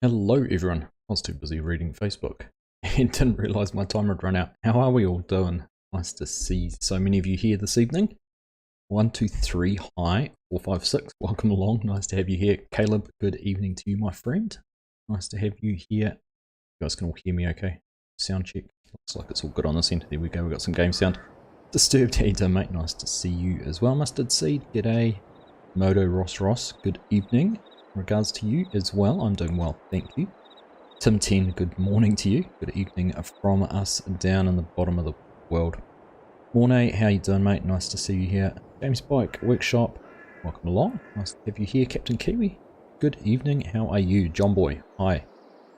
Hello everyone, I was too busy reading Facebook and didn't realise my timer had run out. How are we all doing? Nice to see so many of you here this evening. 1, 2, 3, hi, 4, 5, 6, welcome along, nice to have you here. Caleb, good evening to you my friend. Nice to have you here. You guys can all hear me okay? Sound check, looks like it's all good on this end. There we go, we got some game sound. Disturbed, how you doing mate? Nice to see you as well. Mustard Seed, g'day. Moto Ross, good evening. In regards to you as well, I'm doing well, thank you. Tim 10, good morning to you. Good evening from us down in the bottom of the world. Mornay, how you doing mate? Nice to see you here. James Bike, Workshop, welcome along. Nice to have you here. Captain Kiwi, good evening. How are you? John Boy, hi.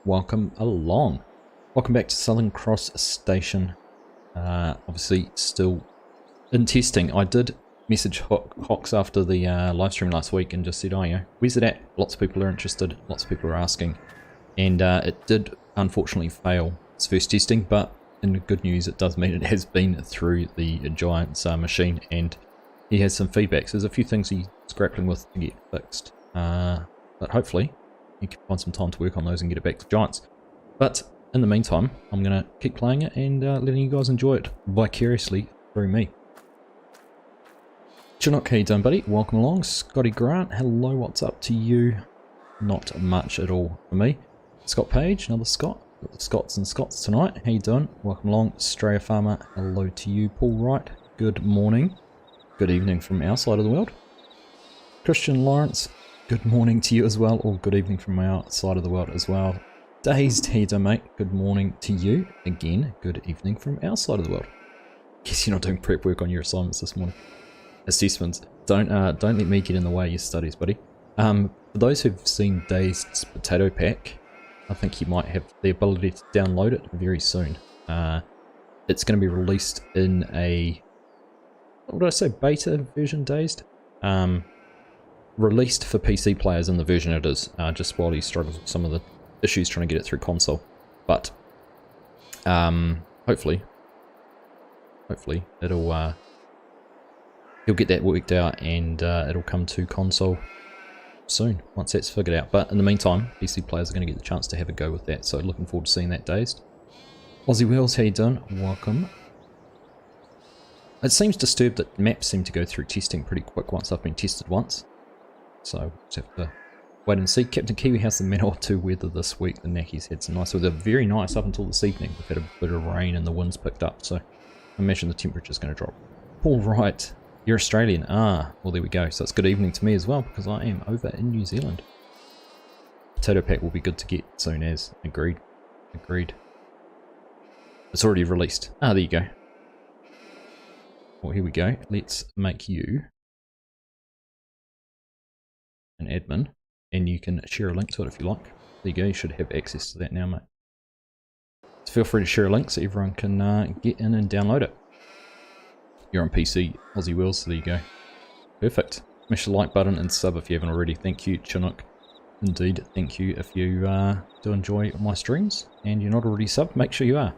Welcome along. Welcome back to Southern Cross Station. Obviously still in testing. I did message Hocks after the live stream last week and just said, oh, where's it at? Lots of people are interested, lots of people are asking. And it did unfortunately fail its first testing, but in the good news, it does mean it has been through the Giants machine and he has some feedback. So there's a few things he's grappling with to get fixed. But hopefully you can find some time to work on those and get it back to Giants. But in the meantime, I'm going to keep playing it and letting you guys enjoy it vicariously through me. Chinook, how you doing buddy? Welcome along. Scotty Grant, hello, what's up to you? Not much at all for me. Scott Page, another Scott. Got the Scots and Scots tonight. How you doing? Welcome along. Australia Farmer, hello to you. Paul Wright, good morning. Good evening from our side of the world. Christian Lawrence, good morning to you as well, or good evening from our side of the world as well. Dazed, how you doing mate? Good morning to you. Again, good evening from our side of the world. Guess you're not doing prep work on your assignments this morning. Assessments. Don't let me get in the way of your studies, buddy. For those who've seen Dazed's Potato Pack, I think you might have the ability to download it very soon. It's going to be released in a, what would I say, beta version, Dazed? Released for PC players in the version it is, just while he struggles with some of the issues trying to get it through console. But hopefully it'll he'll get that worked out and it'll come to console soon once that's figured out. But in the meantime, PC players are going to get the chance to have a go with that, so looking forward to seeing that. Dazed. Aussie Wheels, how you doing? Welcome. It seems disturbed that maps seem to go through testing pretty quick once I've been tested once, so we'll just have to wait and see. Captain Kiwi has some minute or two weather this week. The Nackies had some nice weather, very nice up until this evening. We've had a bit of rain and the wind's picked up, so I imagine the temperature's going to drop. Paul Wright, you're Australian. Ah, well there we go. So it's good evening to me as well because I am over in New Zealand. Potato Pack will be good to get soon as. Agreed. Agreed. It's already released. Ah, there you go. Well, here we go. Let's make you an admin and you can share a link to it if you like. There you go. You should have access to that now, mate. So feel free to share a link so everyone can get in and download it. You're on PC, Aussie Wheels, so there you go. Perfect. Smash the like button and sub if you haven't already. Thank you, Chinook. Indeed, thank you if you do enjoy my streams and you're not already subbed, make sure you are.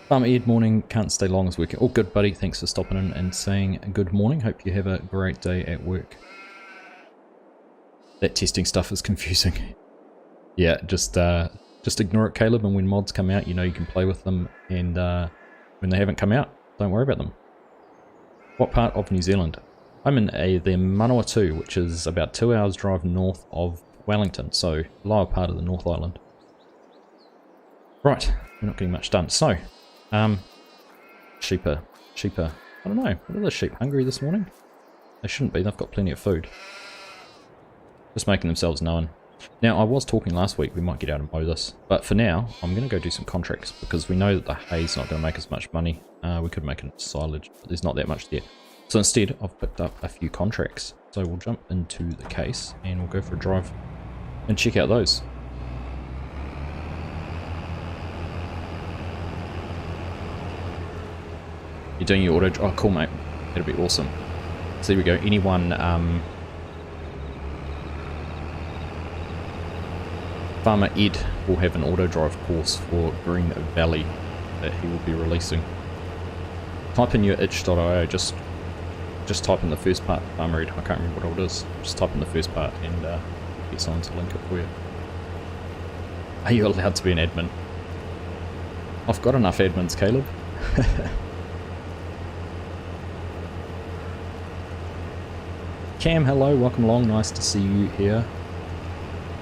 Farmer Ed, morning, can't stay long as working. Oh, good buddy, thanks for stopping in and saying good morning. Hope you have a great day at work. That testing stuff is confusing. Yeah, just ignore it, Caleb, and when mods come out, you know you can play with them, and when they haven't come out, don't worry about them. What part of New Zealand? I'm in the Manawatu, which is about 2 hours drive north of Wellington, so lower part of the North Island. Right, we're not getting much done. So, sheep are, I don't know, what are the sheep, hungry this morning? They shouldn't be, they've got plenty of food. Just making themselves known. Now, I was talking last week we might get out and mow this, but for now, I'm going to go do some contracts because we know that the hay's not going to make us much money. We could make it silage, but there's not that much yet. So instead, I've picked up a few contracts. So we'll jump into the case and we'll go for a drive and check out those. You're doing your auto... Oh, cool, mate. That'll be awesome. So there we go. Anyone... Farmer Ed will have an auto drive course for Green Valley that he will be releasing. Type in your itch.io, just type in the first part, Farmer Ed, I can't remember what it is, just type in the first part and get someone to link it for you. Are you allowed to be an admin? I've got enough admins, Caleb. Cam, hello, welcome along, nice to see you here.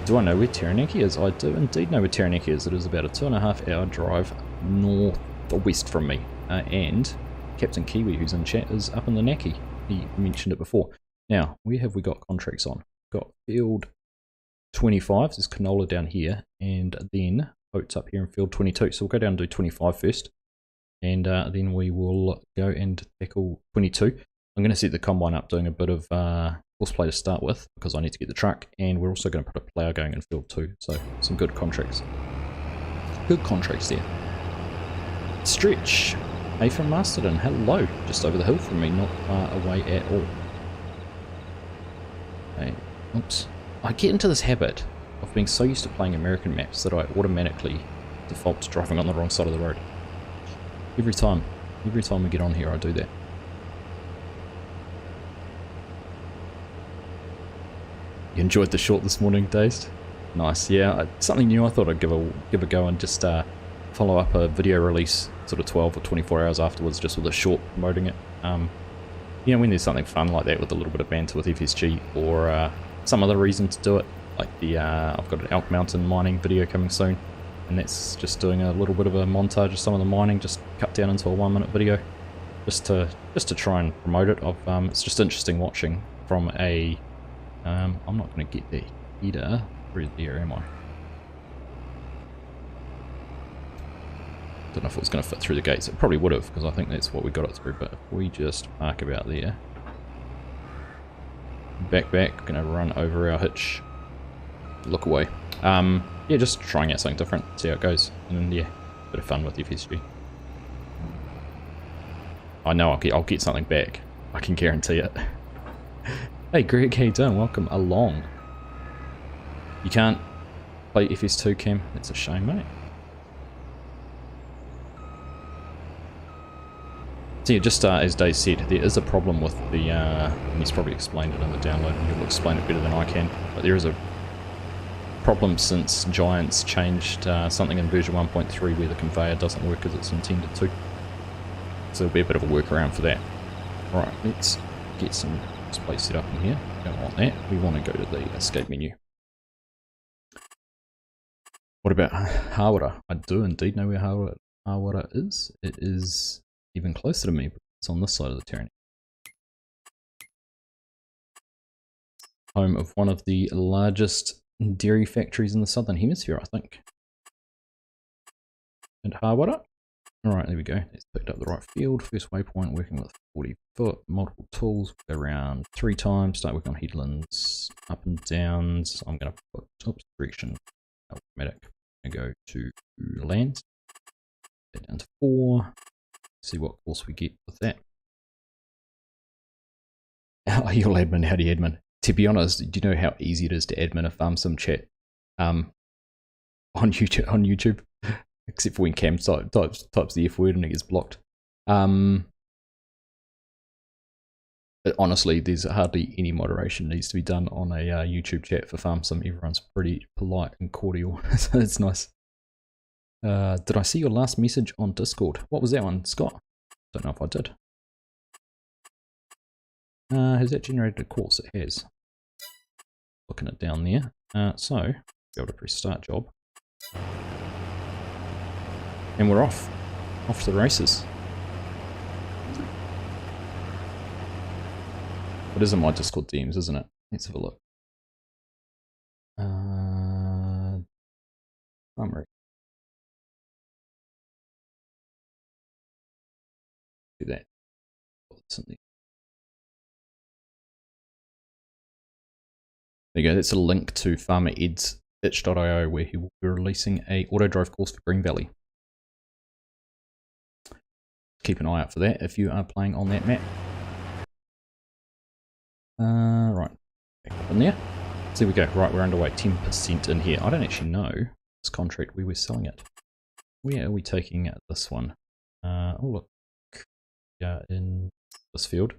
Do I know where Taranaki is? I do indeed know where Taranaki is. It is about a 2.5 hour drive north or west from me. And Captain Kiwi, who's in chat, is up in the Naki. He mentioned it before. Now, where have we got contracts on? We've got field 25, there's canola down here, and then oats up here in field 22. So we'll go down and do 25 first, and then we will go and tackle 22. I'm going to set the combine up doing a bit of Courseplay to start with, because I need to get the truck, and we're also going to put a plough going in field 2. So some good contracts. Good contracts there. Stretch. Hey from Masterton, hello. Just over the hill from me, not far away at all. Hey, oops. I get into this habit of being so used to playing American maps that I automatically default to driving on the wrong side of the road. Every time we get on here I do that. You enjoyed the short this morning, Dazed? Nice, yeah, something new. I thought I'd give a go and just follow up a video release sort of 12 or 24 hours afterwards, just with a short promoting it. You know, when there's something fun like that with a little bit of banter with FSG, or some other reason to do it, like the I've got an Elk Mountain mining video coming soon, and that's just doing a little bit of a montage of some of the mining, just cut down into a 1-minute video, just to try and promote it. It's just interesting watching from a I'm not going to get there either. Where there am I? Don't know if it was going to fit through the gates. It probably would have, because I think that's what we got it through. But if we just park about there, back, gonna run over our hitch, look away. Yeah, just trying out something different, see how it goes, and then, yeah, bit of fun with FSG. I know I'll get something back. I can guarantee it. Hey Greg, how you doing? Welcome along. You can't play FS2, Cam? That's a shame, mate. So yeah, just as Dave said, there is a problem with the, and he's probably explained it in the download, and he'll explain it better than I can, but there is a problem since Giants changed something in version 1.3 where the conveyor doesn't work as it's intended to. So there'll be a bit of a workaround for that. Alright, let's get some Courseplay set up in here. Don't want that. We want to go to the escape menu. What about Hawara? I do indeed know where Hawara is. It is even closer to me, but it's on this side of the Taranaki. Home of one of the largest dairy factories in the southern hemisphere, I think. And Hawara. Alright, there we go. Let's pick up the right field. First waypoint, working with 40 foot, multiple tools. Go around 3 times, start working on headlands, up and downs. I'm going to put oops, direction automatic. I'm going to go to land. Get down to 4. See what course we get with that. You'll admin, howdy admin. To be honest, do you know how easy it is to admin a farm sim chat on YouTube? Except for when Cam types the F word and it gets blocked. Honestly, there's hardly any moderation needs to be done on a YouTube chat for farm sim. Everyone's pretty polite and cordial, so it's nice. Did I see your last message on Discord? What was that one, Scott? Don't know if I did. Has that generated a course? It has. Looking it down there. So, be able to press start job. And we're off. Off to the races. It is in my Discord DMs, isn't it? Let's have a look. Summary. Do that. There you go, that's a link to Farmer Ed's itch.io where he will be releasing a auto drive course for Green Valley. Keep an eye out for that if you are playing on that map. Right, back up in there. So there we go, right, we're underway, 10% in here. I don't actually know this contract where we're selling it. Where are we taking this one? Oh look, yeah, in this field.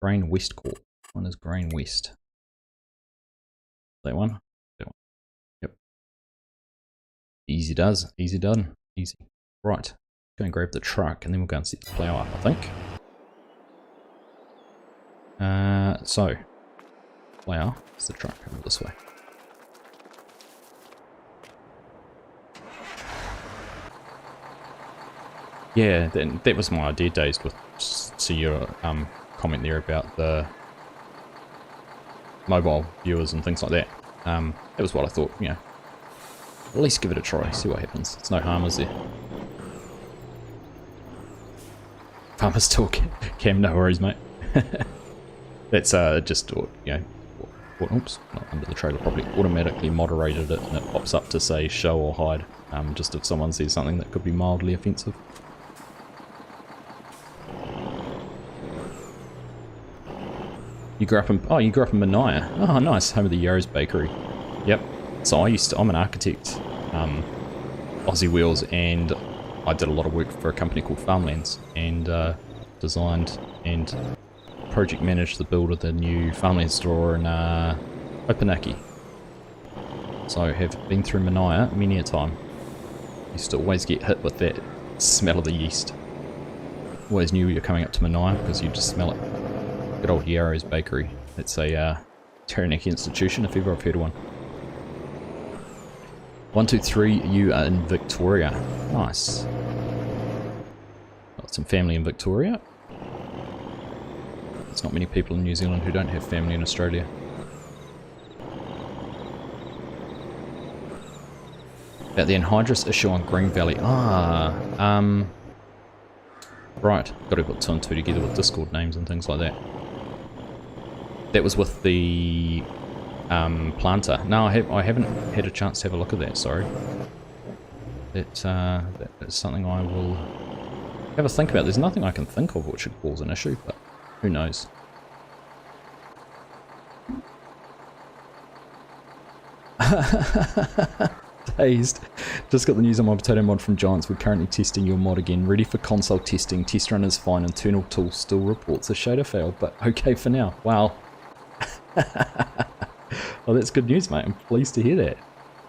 Grain West Corp. One is Grain West. That one? That one. Yep. Easy does, easy done, easy. Right, go and grab the truck and then we'll go and set the plough up, I think. So, plough, it's the truck over this way. Yeah, that was my idea, Dazed, with see your comment there about the mobile viewers and things like that. That was what I thought, you know. At least give it a try, see what happens. It's no harm, is there? Farmer's talk. Cam, no worries, mate. That's just, you know, oops, not under the trailer properly. Automatically moderated it and it pops up to say show or hide. Just if someone says something that could be mildly offensive. You grew up in, oh, you grew up in Mania. Oh, nice, home of the Yarrow's Bakery. Yep. So I'm an architect, Aussie Wheels, and I did a lot of work for a company called Farmlands, and designed and project managed the build of the new Farmlands store in Opanaki. So have been through Mania many a time. Used to always get hit with that smell of the yeast. Always knew you were coming up to Mania because you just smell it. Good old Yarrow's Bakery. It's a Taranaki institution, if ever I've heard of one. 123, you are in Victoria. Nice. Got some family in Victoria. There's not many people in New Zealand who don't have family in Australia. About the anhydrous issue on Green Valley. Right. Got to put 2 and 2 together with Discord names and things like that. That was with the planter. No, I haven't had a chance to have a look at that, sorry. That's something I will have a think about. There's nothing I can think of which would cause an issue, but who knows. Dazed. Just got the news on my potato mod from Giants. We're currently testing your mod again. Ready for console testing. Test run is fine. Internal tool still reports a shader failed, but okay for now. Wow. Oh, that's good news, mate. I'm pleased to hear that.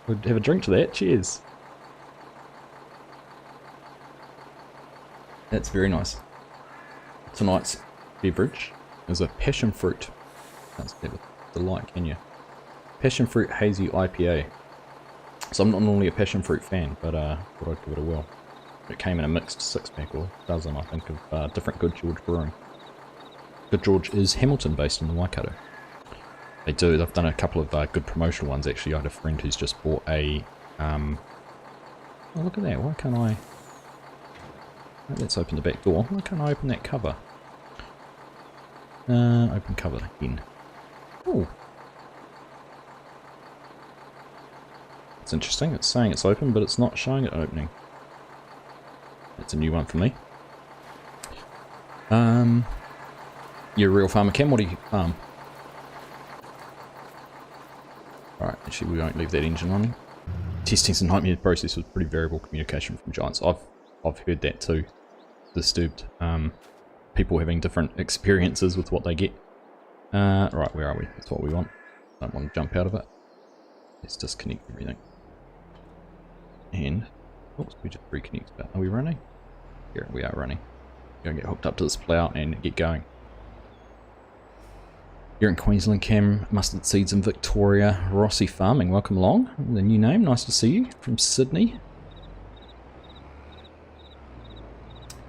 We'll have a drink to that. Cheers. That's very nice. Tonight's beverage is a passion fruit. Can't say with delight, can you? Passion fruit hazy IPA. So I'm not normally a passion fruit fan, but thought I'd give it a whirl. It came in a mixed 6-pack or dozen, I think, of different Good George brewing. Good George is Hamilton based in the Waikato. They've done a couple of good promotional ones actually. I had a friend who's just bought a, oh look at that, why can't I, let's open the back door, why can't I open that cover? Open cover again. Oh. It's interesting, it's saying it's open but it's not showing it opening. That's a new one for me. You're a real farmer, Cam, what do you farm? Alright, actually we won't leave that engine running. Testing's a nightmare process with pretty variable communication from Giants. I've heard that too. Disturbed. People having different experiences with what they get. Right, where are we? That's what we want. Don't want to jump out of it. Let's disconnect everything. And, oops, we just reconnect that. Are we running? Here, we are running. Go and get hooked up to this plough and get going. You're in Queensland, Cam. Mustard Seeds in Victoria. Rossi Farming, welcome along. The new name, nice to see you. From Sydney.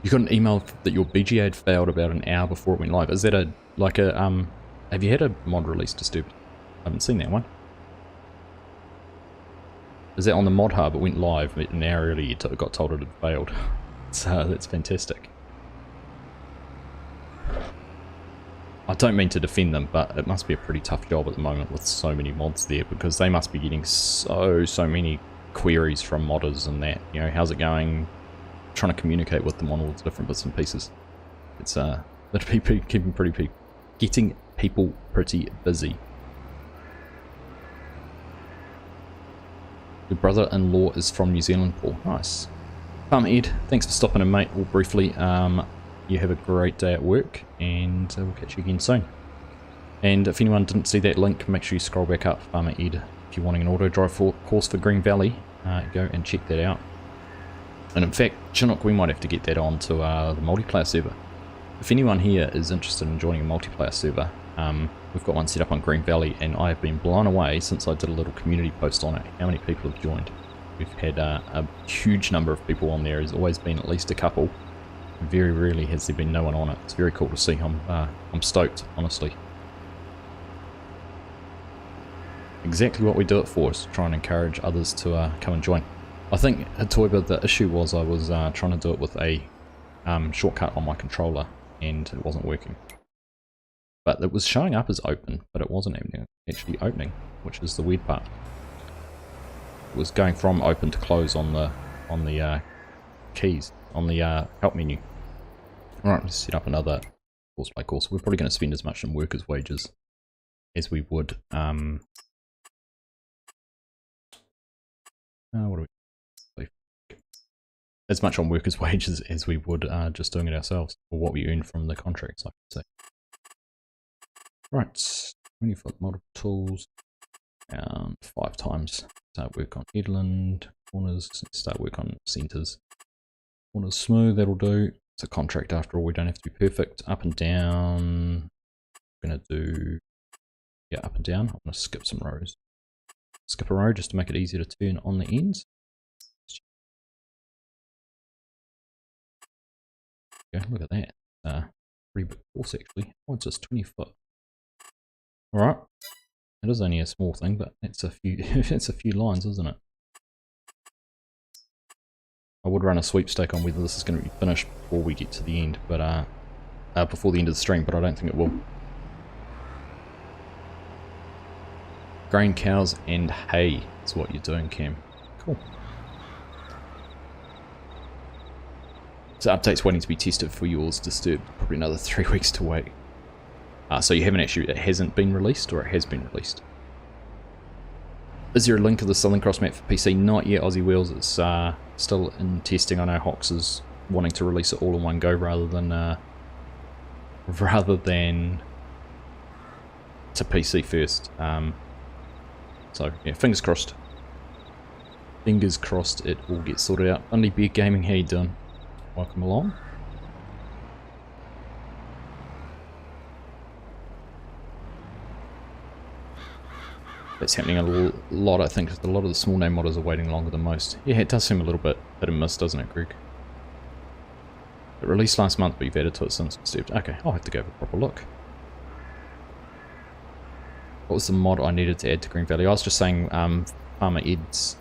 You got an email that your BGA had failed about an hour before it went live. Is that have you had a mod release disturbed? I haven't seen that one. Is that on the mod hub? It went live an hour early. You got told it had failed. So that's fantastic. I don't mean to defend them, but it must be a pretty tough job at the moment with so many mods there, because they must be getting so many queries from modders and that. You know, how's it going? Trying to communicate with them on all the different bits and pieces. It's getting people pretty busy. Your brother-in-law is from New Zealand, Paul. Nice. Farmer Ed, thanks for stopping in, mate. All briefly, you have a great day at work, and we'll catch you again soon. And if anyone didn't see that link, make sure you scroll back up, Farmer Ed, if you're wanting an auto drive course for Green Valley. go and check that out. And in fact, Chinook, we might have to get that onto the multiplayer server. If anyone here is interested in joining a multiplayer server, we've got one set up on Green Valley, and I have been blown away since I did a little community post on it, how many people have joined. We've had a huge number of people on there. There's always been at least a couple. Very rarely has there been no one on it. It's very cool to see. I'm stoked, honestly. Exactly what we do it for, is to try and encourage others to come and join. I think, Hatoiba, the issue was I was trying to do it with a shortcut on my controller, and it wasn't working. But it was showing up as open, but it wasn't actually opening, which is the weird part. It was going from open to close on the keys, on the help menu. Alright, let's set up another Courseplay course. We're probably going to spend as much on workers' wages as we would as much on workers' wages as we would just doing it ourselves, or what we earn from the contracts, I could say. Right, 20-foot multiple tools, and 5 times. Start work on headland, corners, start work on centres. Corners smooth, that'll do. It's a contract after all, we don't have to be perfect. Up and down, I'm going to do, yeah, up and down. I'm going to skip some rows. Skip a row just to make it easier to turn on the ends. Okay, look at that. Pretty big course actually. Oh, it's just 20 foot. Alright. It is only a small thing, but it's a few it's a few lines, isn't it? I would run a sweepstake on whether this is going to be finished before we get to the end, but before the end of the stream, but I don't think it will. Grain, cows, and hay is what you're doing, Cam. Cool. So update's waiting to be tested for yours disturbed. Probably another 3 weeks to wait. So you haven't actually, it hasn't been released, or it has been released? Is there a link to the Southern Cross map for PC? Not yet, Aussie Wheels. It's still in testing. I know Hocks is wanting to release it all in one go rather than to PC first. So yeah, fingers crossed. Fingers crossed it all gets sorted out. Bundy Beer Gaming, how you doing? Welcome along. That's happening a lot, I think. A lot of the small name modders are waiting longer than most. Yeah, it does seem a little bit hit and miss, doesn't it, Greg? It released last month, but you've added to it since disturbed. Okay, I'll have to go have a proper look. What was the mod I needed to add to Green Valley? I was just saying Farmer Ed's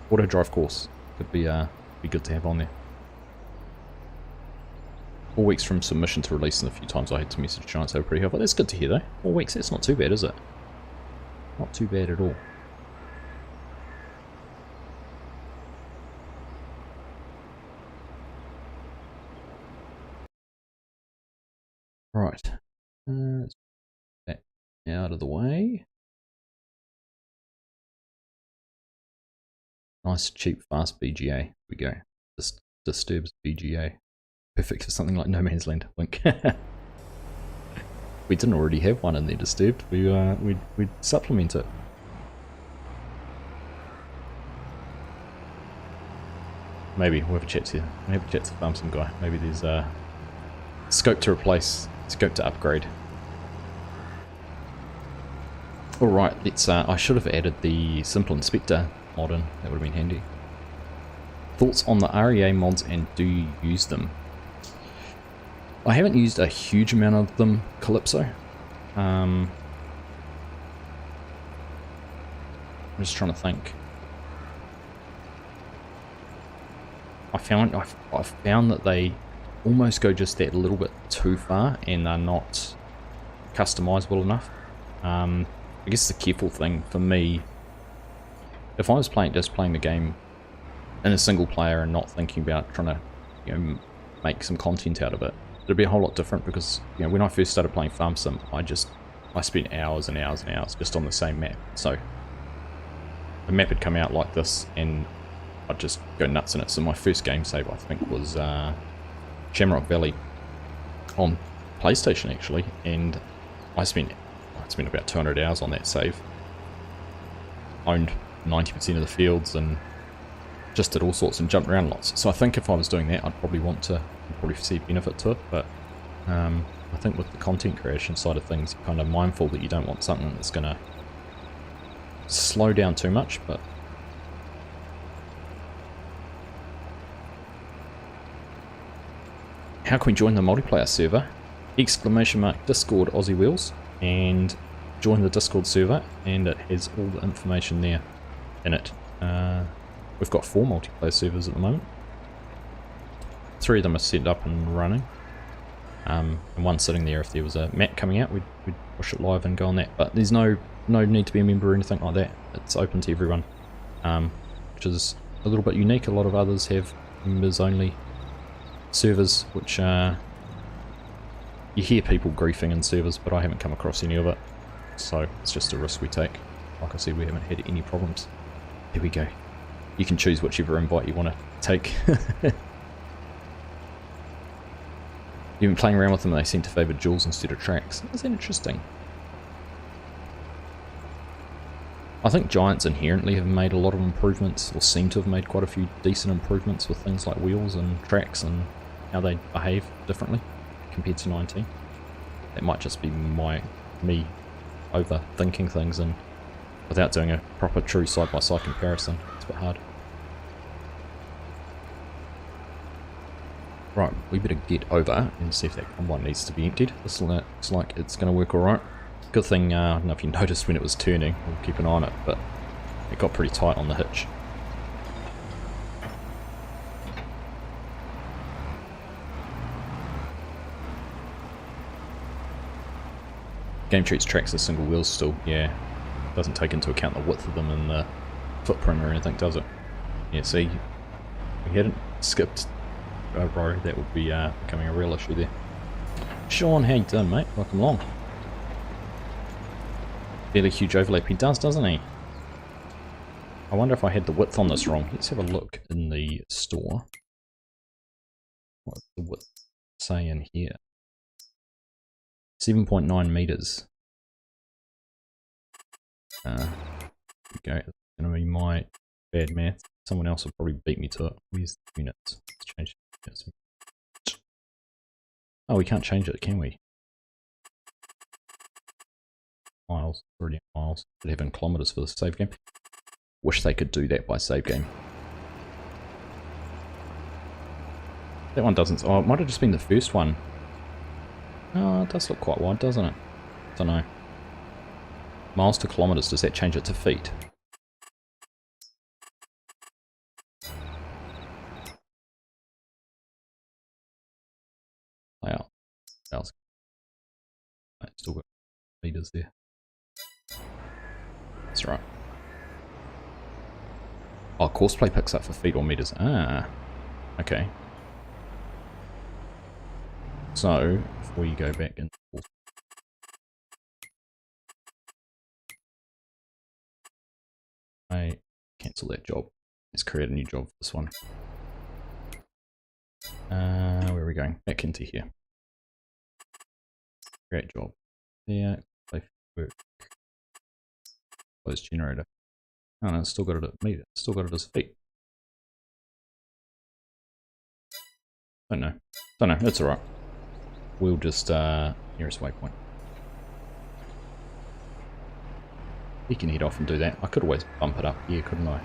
auto drive course could be good to have on there. 4 weeks from submission to release, and a few times I had to message giants. They were pretty helpful. That's good to hear though. 4 weeks, that's not too bad, is it? Not too bad at all. Right. Let's put that out of the way. Nice, cheap, fast BGA. Here we go. This disturbs BGA. Perfect for something like No Man's Land. Link. We didn't already have one in there disturbed. We'd supplement it. Maybe we'll have a chat to farm some guy. Maybe there's scope to replace, scope to upgrade. All right, let's. I should have added the Simple Inspector mod in. That would have been handy. Thoughts on the REA mods, and do you use them? I haven't used a huge amount of them, Calypso. I'm just trying to think. I found that they almost go just that little bit too far, and they're not customizable enough. I guess the careful thing for me, if I was just playing the game in a single player and not thinking about trying to, make some content out of it, it'd be a whole lot different, because when I first started playing Farm Sim, I spent hours and hours and hours just on the same map. So the map had come out like this, and I'd just go nuts in it. So my first game save, I think, was Shamrock Valley on PlayStation actually, and I spent about 200 hours on that save. Owned 90% of the fields, and just did all sorts and jumped around lots. So I think if I was doing that, I'd probably see benefit to it, but I think with the content creation side of things, you're kind of mindful that you don't want something that's going to slow down too much, but how can we join the multiplayer server? !Discord Aussie Wheels, and join the Discord server, and it has all the information there in it. We've got 4 multiplayer servers at the moment. 3 of them are set up and running. And one sitting there. If there was a map coming out, we'd push it live and go on that. But there's no need to be a member or anything like that. It's open to everyone, which is a little bit unique. A lot of others have members only servers, which you hear people griefing in servers, but I haven't come across any of it. So it's just a risk we take. Like I said, we haven't had any problems. There we go. You can choose whichever invite you want to take. You've been playing around with them and they seem to favour duels instead of tracks. Is that interesting? I think Giants inherently have made a lot of improvements, or seem to have made quite a few decent improvements with things like wheels and tracks and how they behave differently compared to 19. That might just be me overthinking things, and without doing a proper true side-by-side comparison, it's a bit hard. Right, we better get over and see if that combine needs to be emptied. This looks like it's going to work alright. Good thing, I don't know if you noticed when it was turning, we'll keep an eye on it, but it got pretty tight on the hitch. Game treats tracks as single wheels still, yeah. Doesn't take into account the width of them and the footprint or anything, does it? Yeah, see, we hadn't skipped a row, that would be becoming a real issue there. Sean, how you doing, mate? Welcome along. Fairly huge overlap he does, doesn't he? I wonder if I had the width on this wrong. Let's have a look in the store. What's the width say in here? 7.9 meters. There we go. It's going to be my bad math. Someone else will probably beat me to it. Where's the units? Let's change units. Oh, we can't change it, can we? Miles, already in miles. Should have in kilometers for the save game. Wish they could do that by save game. That one doesn't. Oh, it might have just been the first one. Oh, it does look quite wide, doesn't it? Don't know. Miles to kilometers, does that change it to feet? Wow. Still got meters there. That's right. Oh, Courseplay picks up for feet or meters. Ah, okay. So, if we go back into I cancel that job. Let's create a new job for this one. Where are we going? Back into here. Create job. Yeah, play work. Close generator. Oh no, it's still got it at meter. Still got it as feet. Don't know. It's alright. We'll just nearest waypoint. You can head off and do that. I could always bump it up here, couldn't I?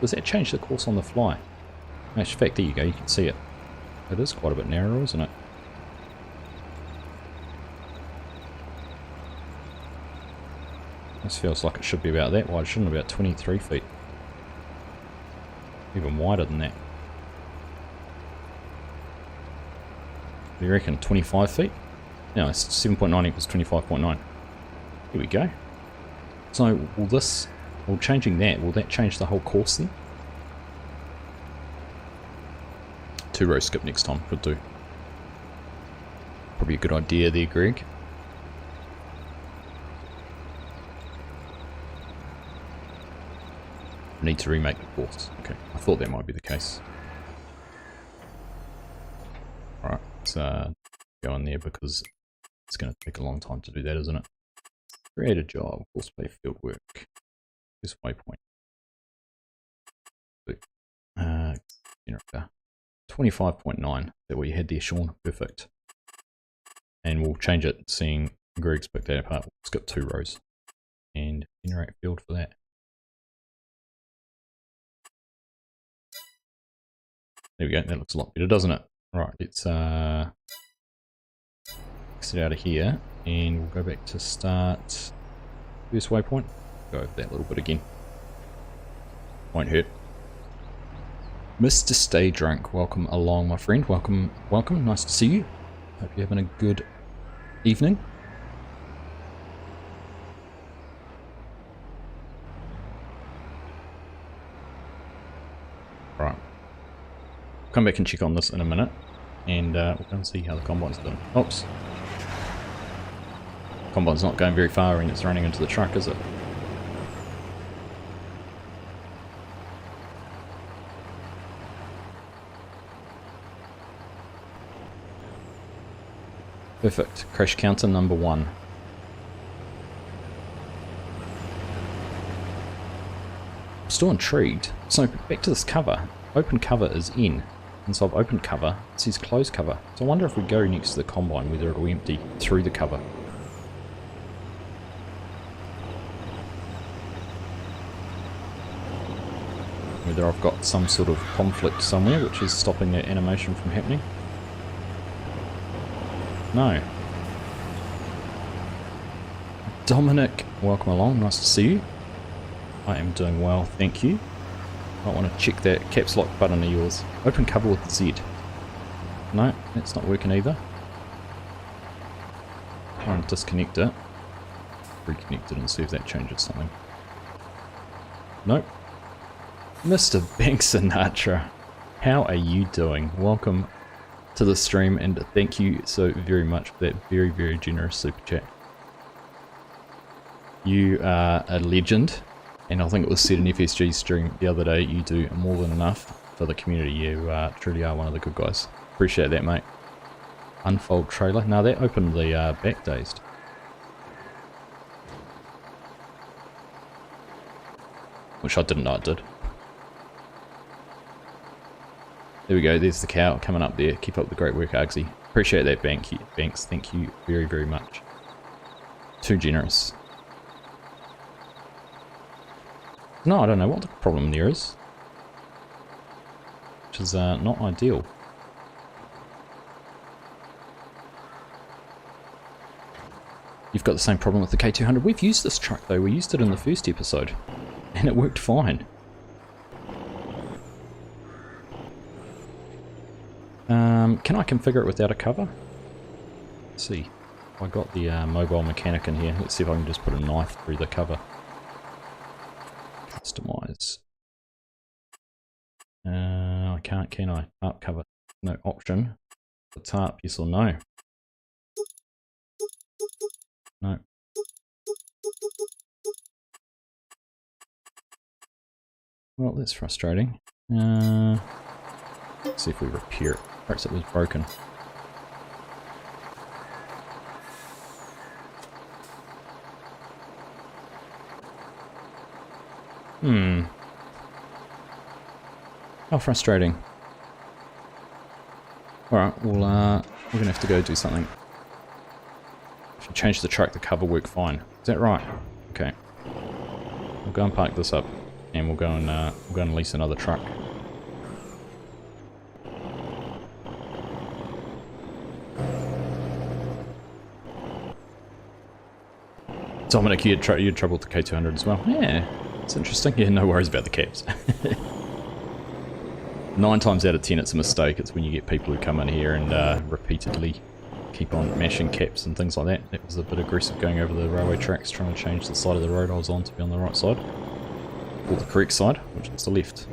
Does that change the course on the fly? In fact, there you go, you can see it. It is quite a bit narrower, isn't it? This feels like it should be about that wide, shouldn't it? About 23 feet. Even wider than that. What do you reckon? 25 feet? No, it's 7.9 equals 25.9. Here we go. So, changing that, will that change the whole course then? 2-row skip next time, could do. Probably a good idea there, Greg. Need to remake the course. Okay, I thought that might be the case. Alright, let's go in there because it's going to take a long time to do that, isn't it? Create a job, Courseplay field work. This waypoint. generator. 25.9. That we had there, Sean. Perfect. And we'll change it, seeing Greg's picked that apart. We'll skip 2 rows. And generate field for that. There we go, that looks a lot better, doesn't it? Right, let's exit out of here, and we'll go back to start first waypoint. Go over that little bit again. Won't hurt. Mr. Stay Drunk, welcome along, my friend. Welcome, welcome. Nice to see you. Hope you're having a good evening. Right. Come back and check on this in a minute, and we'll go and see how the combine's doing. Oops. Combine's not going very far and it's running into the truck, is it? Perfect. Crash counter number 1. I'm still intrigued. So back to this cover. Open cover is in. And so I've opened cover. It says close cover. So I wonder if we go next to the combine whether it'll empty through the cover. Whether I've got some sort of conflict somewhere which is stopping that animation from happening. No. Dominic, welcome along. Nice to see you. I am doing well, thank you. I want to check that caps lock button of yours. Open cover with Z. No, that's not working either. Try and disconnect it. Reconnect it and see if that changes something. Nope. Mr. Bank Sinatra, how are you doing? Welcome to the stream, and thank you so very much for that very, very generous super chat. You are a legend, and I think it was said in FSG's stream the other day, you do more than enough for the community. You truly are one of the good guys. Appreciate that, mate. Unfold trailer. Now that opened the back dazed. Which I didn't know it did. There we go, there's the cow coming up there. Keep up the great work, Argsy. Appreciate that, Banks. Thank you very, very much. Too generous. No, I don't know what the problem there is. Which is not ideal. You've got the same problem with the K200. We've used this truck though, we used it in the first episode. And it worked fine. Can I configure it without a cover? Let's see. I got the mobile mechanic in here. Let's see if I can just put a knife through the cover. Customize. I can't, can I? Tarp cover. No option. The tarp, yes or no? No. Well, that's frustrating. Let's see if we repair it. Perhaps it was broken. How frustrating. Alright, well, we're gonna have to go do something. If you change the truck, the cover worked fine. Is that right? Okay. We'll go and park this up, and we'll go and lease another truck. Dominic, you had trouble with the K200 as well. Yeah, it's interesting. Yeah, no worries about the caps. 9 times out of 10 it's a mistake. It's when you get people who come in here and repeatedly keep on mashing caps and things like that. It was a bit aggressive going over the railway tracks, trying to change the side of the road I was on to be on the right side. Or the correct side, which is the left.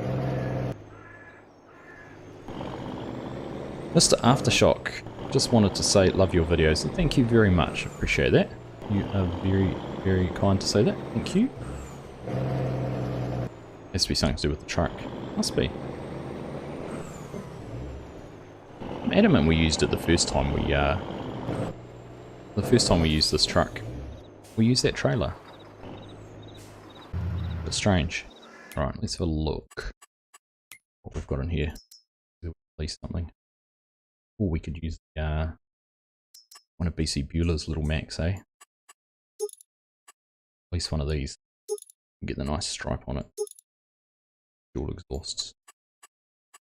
Mr. Aftershock, just wanted to say love your videos and thank you very much. Appreciate that. You are very, very kind to say that. Thank you. Has to be something to do with the truck. Must be. I'm adamant we used it the first time we used this truck. We used that trailer. Bit strange. Alright, let's have a look what we've got in here. least something. Or we could use one of BC Bueller's little Macs, eh? At least one of these. Get the nice stripe on it. Dual exhausts.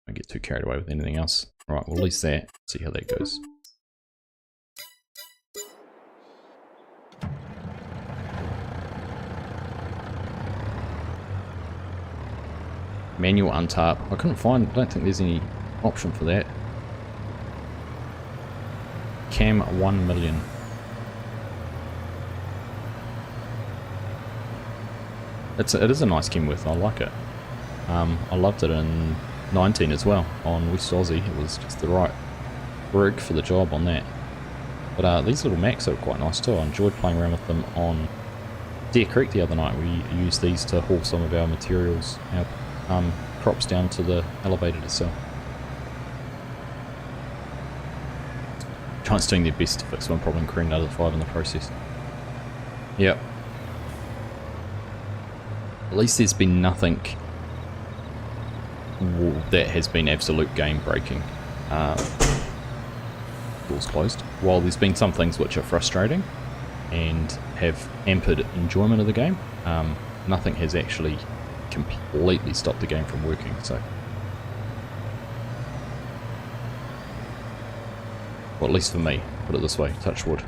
Don't get too carried away with anything else. Alright, we'll lease that. See how that goes. Manual untarp. I couldn't find, I don't think there's any option for that. Cam 1 million. It is a nice Kenworth, I like it. I loved it in 19 as well on West Aussie. It was just the right rig for the job on that. But these little Macs are quite nice too. I enjoyed playing around with them on Deer Creek the other night. We used these to haul some of our materials, our crops down to the elevator to sell. Giant's doing their best to fix one problem, creating another 5 in the process. Yep. At least there's been nothing that has been absolute game breaking. Doors closed. While there's been some things which are frustrating and have hampered enjoyment of the game, nothing has actually completely stopped the game from working. So, well, at least for me, put it this way, touch wood.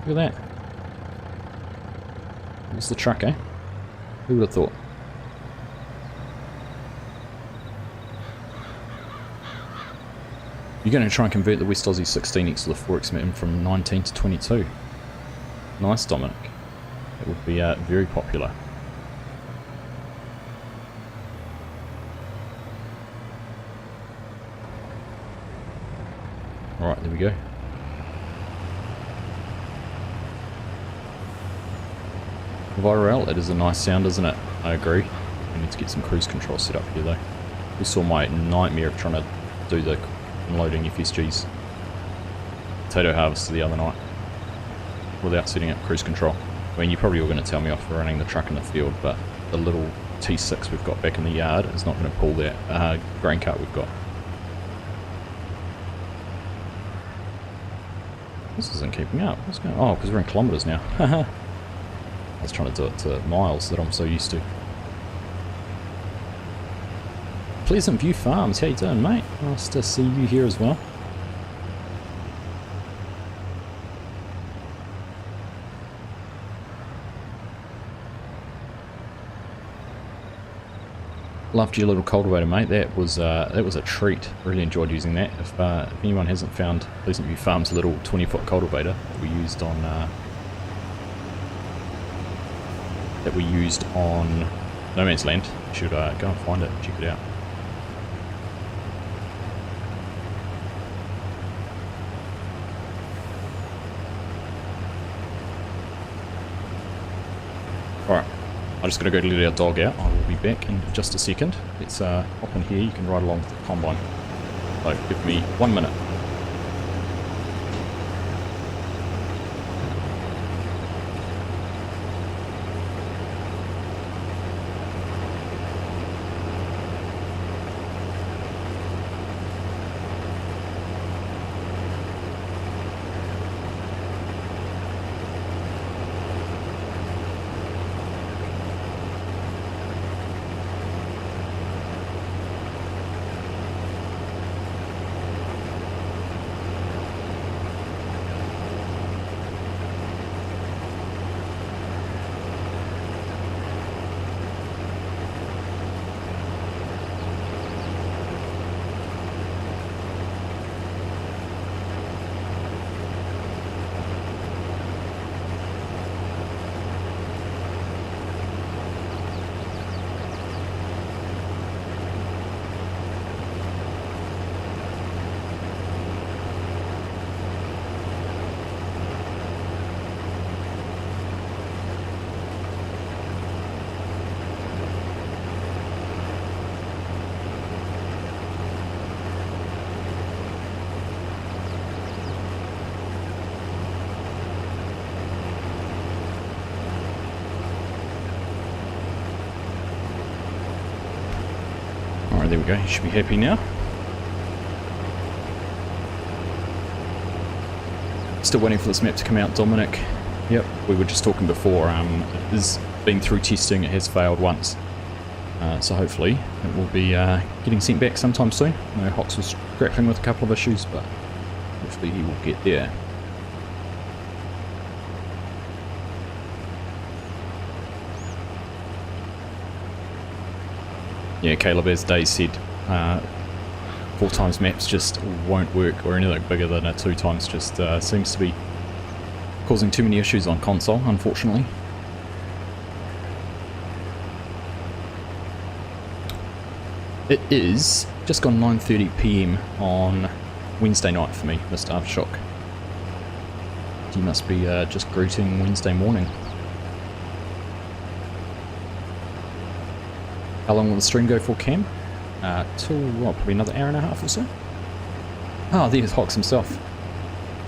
Look at that. What's the truck, eh? Who would have thought? You're going to try and convert the West Aussie 16X to the 4X Matin from 19 to 22. Nice, Dominic. It would be very popular. Alright, there we go. Viral, it is a nice sound, isn't it? I agree. I need to get some cruise control set up here though. We saw my nightmare of trying to do the unloading FSG's potato harvester the other night without setting up cruise control. I mean, you're probably all going to tell me off for running the truck in the field, but the little T6 we've got back in the yard is not going to pull that grain cart we've got. This isn't keeping up. What's going on? Oh, because we're in kilometres now. I was trying to do it to miles that I'm so used to. Pleasant View Farms, how you doing, mate? Nice to see you here as well. Loved your little cultivator, mate. That was a treat. Really enjoyed using that. If anyone hasn't found Pleasant View Farms' little 20-foot cultivator that we used on No Man's Land, you should go and find it and check it out. Alright, I'm just going to go let our dog out. I will be back in just a second. Let's hop in here. You can ride along with the combine. So give me 1 minute. There we go, you should be happy now. Still waiting for this map to come out, Dominic. Yep, we were just talking before, it has been through testing, it has failed once. So hopefully it will be getting sent back sometime soon. I know Hocks was grappling with a couple of issues, but hopefully he will get there. Yeah, Caleb, as Dave said, 4 times maps just won't work, or anything bigger than a 2 times just seems to be causing too many issues on console, unfortunately. It is just gone 9:30 PM on Wednesday night for me, Mr. Aftershock. You must be just greeting Wednesday morning. How long will the stream go for, Cam? Till, what, probably another hour and a half or so? Ah, there's Hocks himself.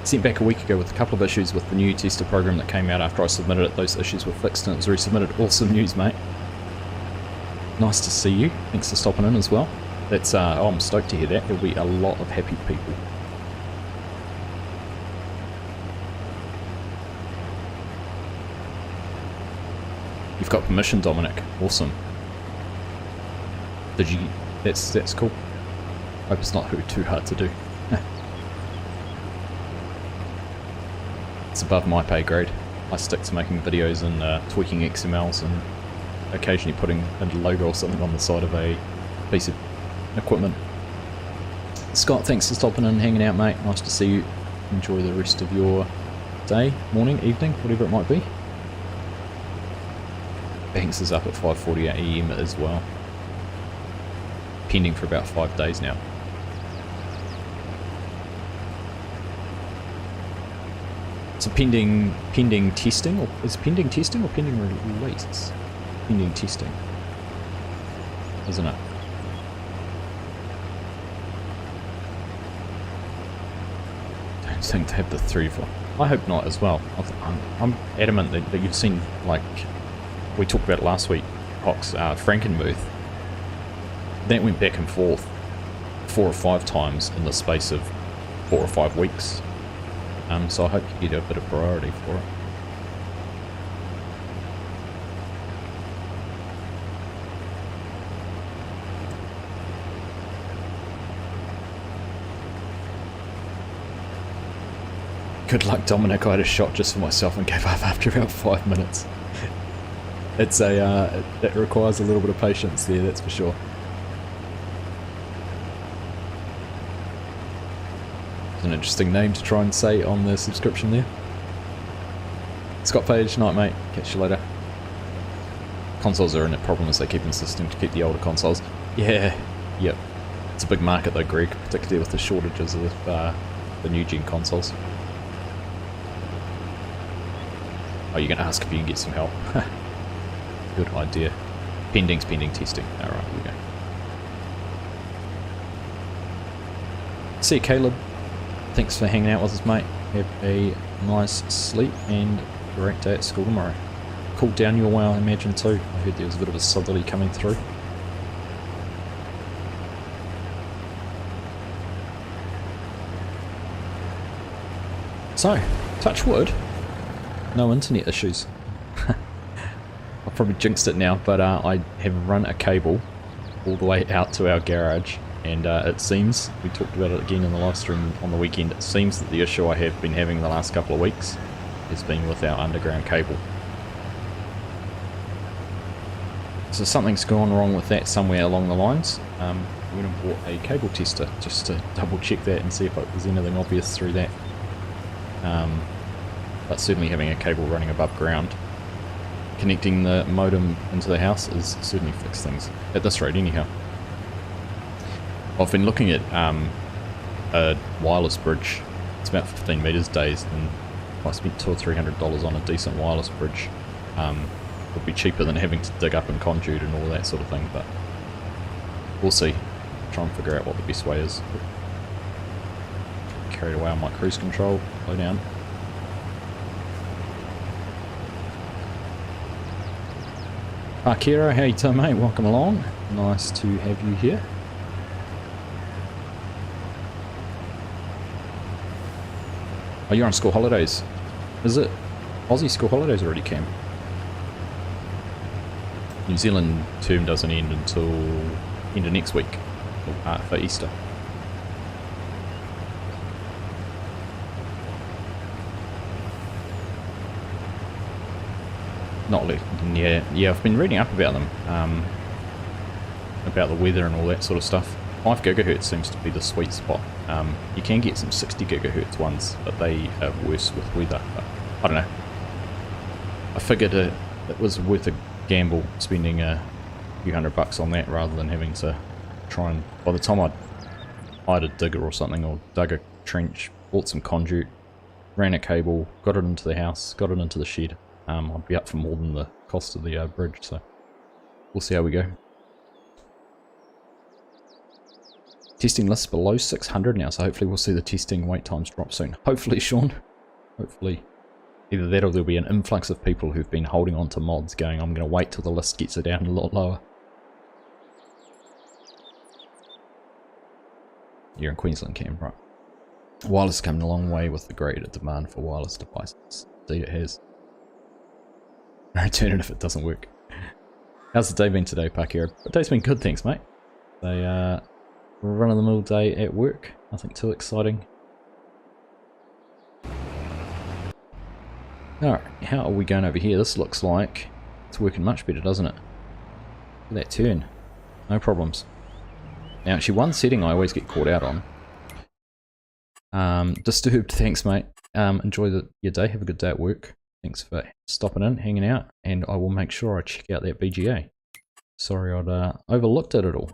Sent back a week ago with a couple of issues with the new tester program that came out after I submitted it. Those issues were fixed and it was resubmitted. Awesome news, mate. Nice to see you. Thanks for stopping in as well. That's oh, I'm stoked to hear that. There'll be a lot of happy people. You've got permission, Dominic. Awesome. Did you? That's cool. Hope it's not too hard to do. It's above my pay grade. I stick to making videos and tweaking XMLs and occasionally putting a logo or something on the side of a piece of equipment. Scott, thanks for stopping in and hanging out, mate. Nice to see you. Enjoy the rest of your day, morning, evening, whatever it might be. Banks is up at 5:40 AM as well. Pending for about 5 days now. So pending testing, or is it pending testing or pending release? Pending testing, isn't it? Don't think they have the 3 for. I hope not as well. I'm adamant that you've seen, like we talked about last week, Hocks, Frankenmuth. That went back and forth 4 or 5 times in the space of 4 or 5 weeks. So I hope you get a bit of priority for it. Good luck, Dominic. I had a shot just for myself and gave up after about 5 minutes. It's a it requires a little bit of patience there, that's for sure. It's an interesting name to try and say on the subscription there. Scott Page, night mate, catch you later. Consoles are in a problem as they keep insisting to keep the older consoles. Yeah, yep. It's a big market though, Greg, particularly with the shortages of the new gen consoles. Oh, you're going to ask if you can get some help. Good idea. Pending testing. Alright, here we go. See you, Caleb. Thanks for hanging out with us, mate. Have a nice sleep and great day at school tomorrow. Cooled down your way, I imagine, too. I heard there was a bit of a southerly coming through. So, touch wood. No internet issues. I've probably jinxed it now, but I have run a cable all the way out to our garage, and it seems, we talked about it again in the live stream on the weekend, it seems that the issue I have been having the last couple of weeks has been with our underground cable. So something's gone wrong with that somewhere along the lines. We went and bought a cable tester just to double check that and see if there's anything obvious through that. But certainly having a cable running above ground, connecting the modem into the house is certainly fixed things, at this rate anyhow. I've been looking at a wireless bridge. It's about 15 metres days, and if I spent $200 or $300 on a decent wireless bridge, it would be cheaper than having to dig up and conduit and all that sort of thing, but we'll see. Try and figure out what the best way is. Carried away on my cruise control, slow down. Akira, how you doing, mate? Welcome along. Nice to have you here. Oh, you're on school holidays. Is it? Aussie school holidays already came. New Zealand term doesn't end until end of next week for Easter. Not yeah, I've been reading up about them, about the weather and all that sort of stuff. 5 gigahertz seems to be the sweet spot. You can get some 60 gigahertz ones, but they are worse with weather. But I don't know. I figured it was worth a gamble spending a few $100 on that rather than having to try and, by the time I hired a digger or something, or dug a trench, bought some conduit, ran a cable, got it into the house, got it into the shed, I'd be up for more than the cost of the bridge, so we'll see how we go. Testing lists below 600 now, so hopefully we'll see the testing wait times drop soon. Hopefully, Sean. Hopefully. Either that or there'll be an influx of people who've been holding on to mods going, I'm going to wait till the list gets it down a lot lower. You're in Queensland, Cam, right? Wireless has come a long way with the greater demand for wireless devices. Indeed it has. Return it if it doesn't work. How's the day been today, Pakiro? The day's been good, thanks, mate. They, run-of-the-mill day at work. Nothing too exciting. Alright, how are we going over here? This looks like it's working much better, doesn't it? Look at that turn. No problems. Now, actually, one setting I always get caught out on. Disturbed, thanks, mate. Enjoy your day. Have a good day at work. Thanks for stopping in, hanging out, and I will make sure I check out that BGA. Sorry, I'd overlooked it at all.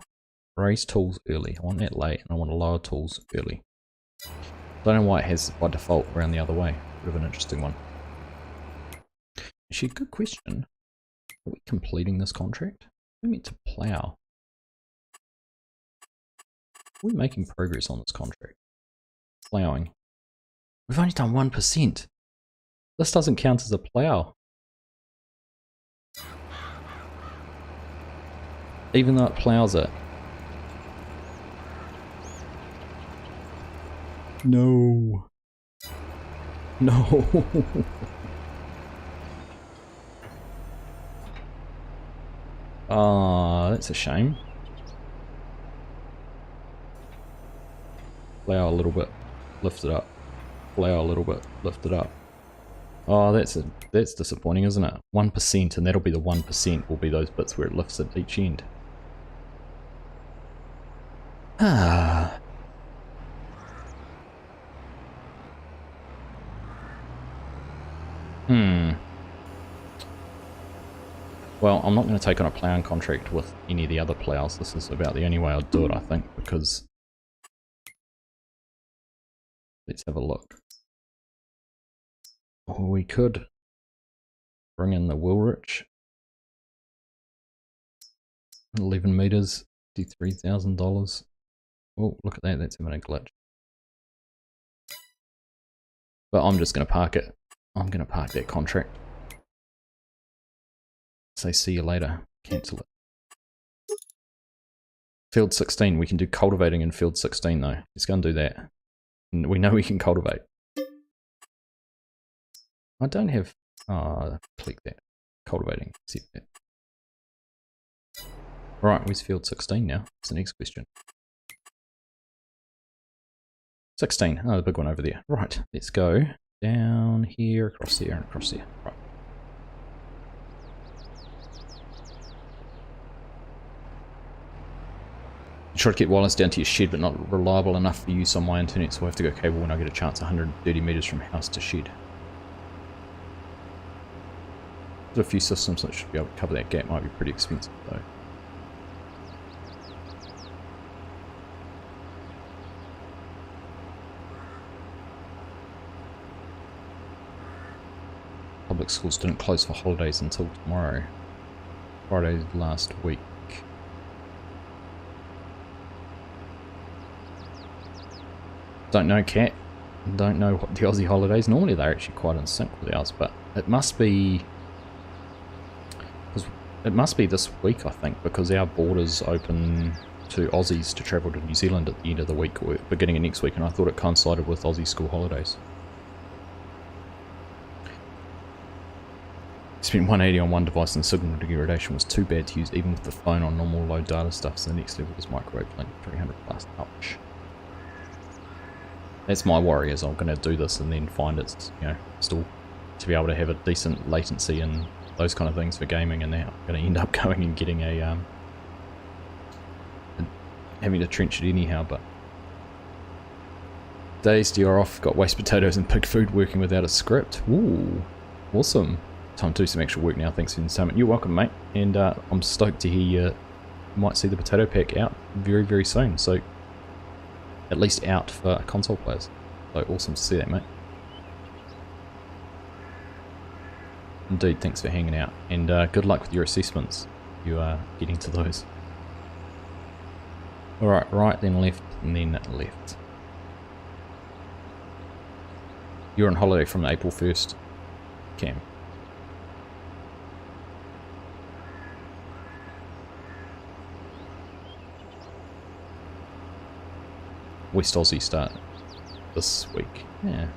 Raise tools early. I want that late, and I want to lower tools early. Don't know why it has by default around the other way. Bit of an interesting one. Actually, good question. Are we completing this contract? We meant to plough. Are we making progress on this contract? Ploughing. We've only done 1%. This doesn't count as a plough. Even though it ploughs it. No. No. Ah, that's a shame. Plough a little bit, lift it up. Plough a little bit, lift it up. Oh, that's disappointing, isn't it? 1%, and that'll be the 1% will be those bits where it lifts at each end. Ah. Well, I'm not going to take on a ploughing contract with any of the other ploughs. This is about the only way I'd do it, I think, because... Let's have a look. Oh, we could bring in the Woolrich. 11 meters, $53,000. Oh, look at that, that's having a glitch. But I'm just going to park it. I'm going to park that contract. Say see you later. Cancel it. Field 16. We can do cultivating in field 16 though. Let's go and do that. And we know we can cultivate. I don't have... click that. Cultivating. Set that. Right, where's field 16 now? That's the next question. 16. Oh, the big one over there. Right, let's go down here, across there, and across there. Right. Try to get wireless down to your shed, but not reliable enough for use on my internet, so I have to go cable when I get a chance 130 meters from house to shed. There's a few systems that should be able to cover that gap. Might be pretty expensive though. Public schools didn't close for holidays until tomorrow. Friday last week. Don't know, Cat. Don't know what the Aussie holidays. Normally they're actually quite in sync with ours, but it must be... It must be this week, I think, because our borders open to Aussies to travel to New Zealand at the end of the week or beginning of next week, and I thought it coincided with Aussie school holidays. Spent 180 on one device and signal degradation was too bad to use even with the phone on normal low data stuff, so the next level was microwave link 300 plus. Ouch. That's my worry, is I'm going to do this and then find it's, you know, still to be able to have a decent latency and those kind of things for gaming, and now I'm going to end up going and getting a having to trench it anyhow. But days you're off, got waste potatoes and pig food working without a script. Ooh, awesome. Time to do some actual work now. Thanks for the entertainment. You're welcome, mate. And I'm stoked to hear you might see the potato pack out very, very soon. So at least out for console players. So awesome to see that, mate. Indeed, thanks for hanging out. And good luck with your assessments. You are getting to those. Alright, right, then left, and then left. You're on holiday from April 1st. Cam. West Aussie start this week. Yeah.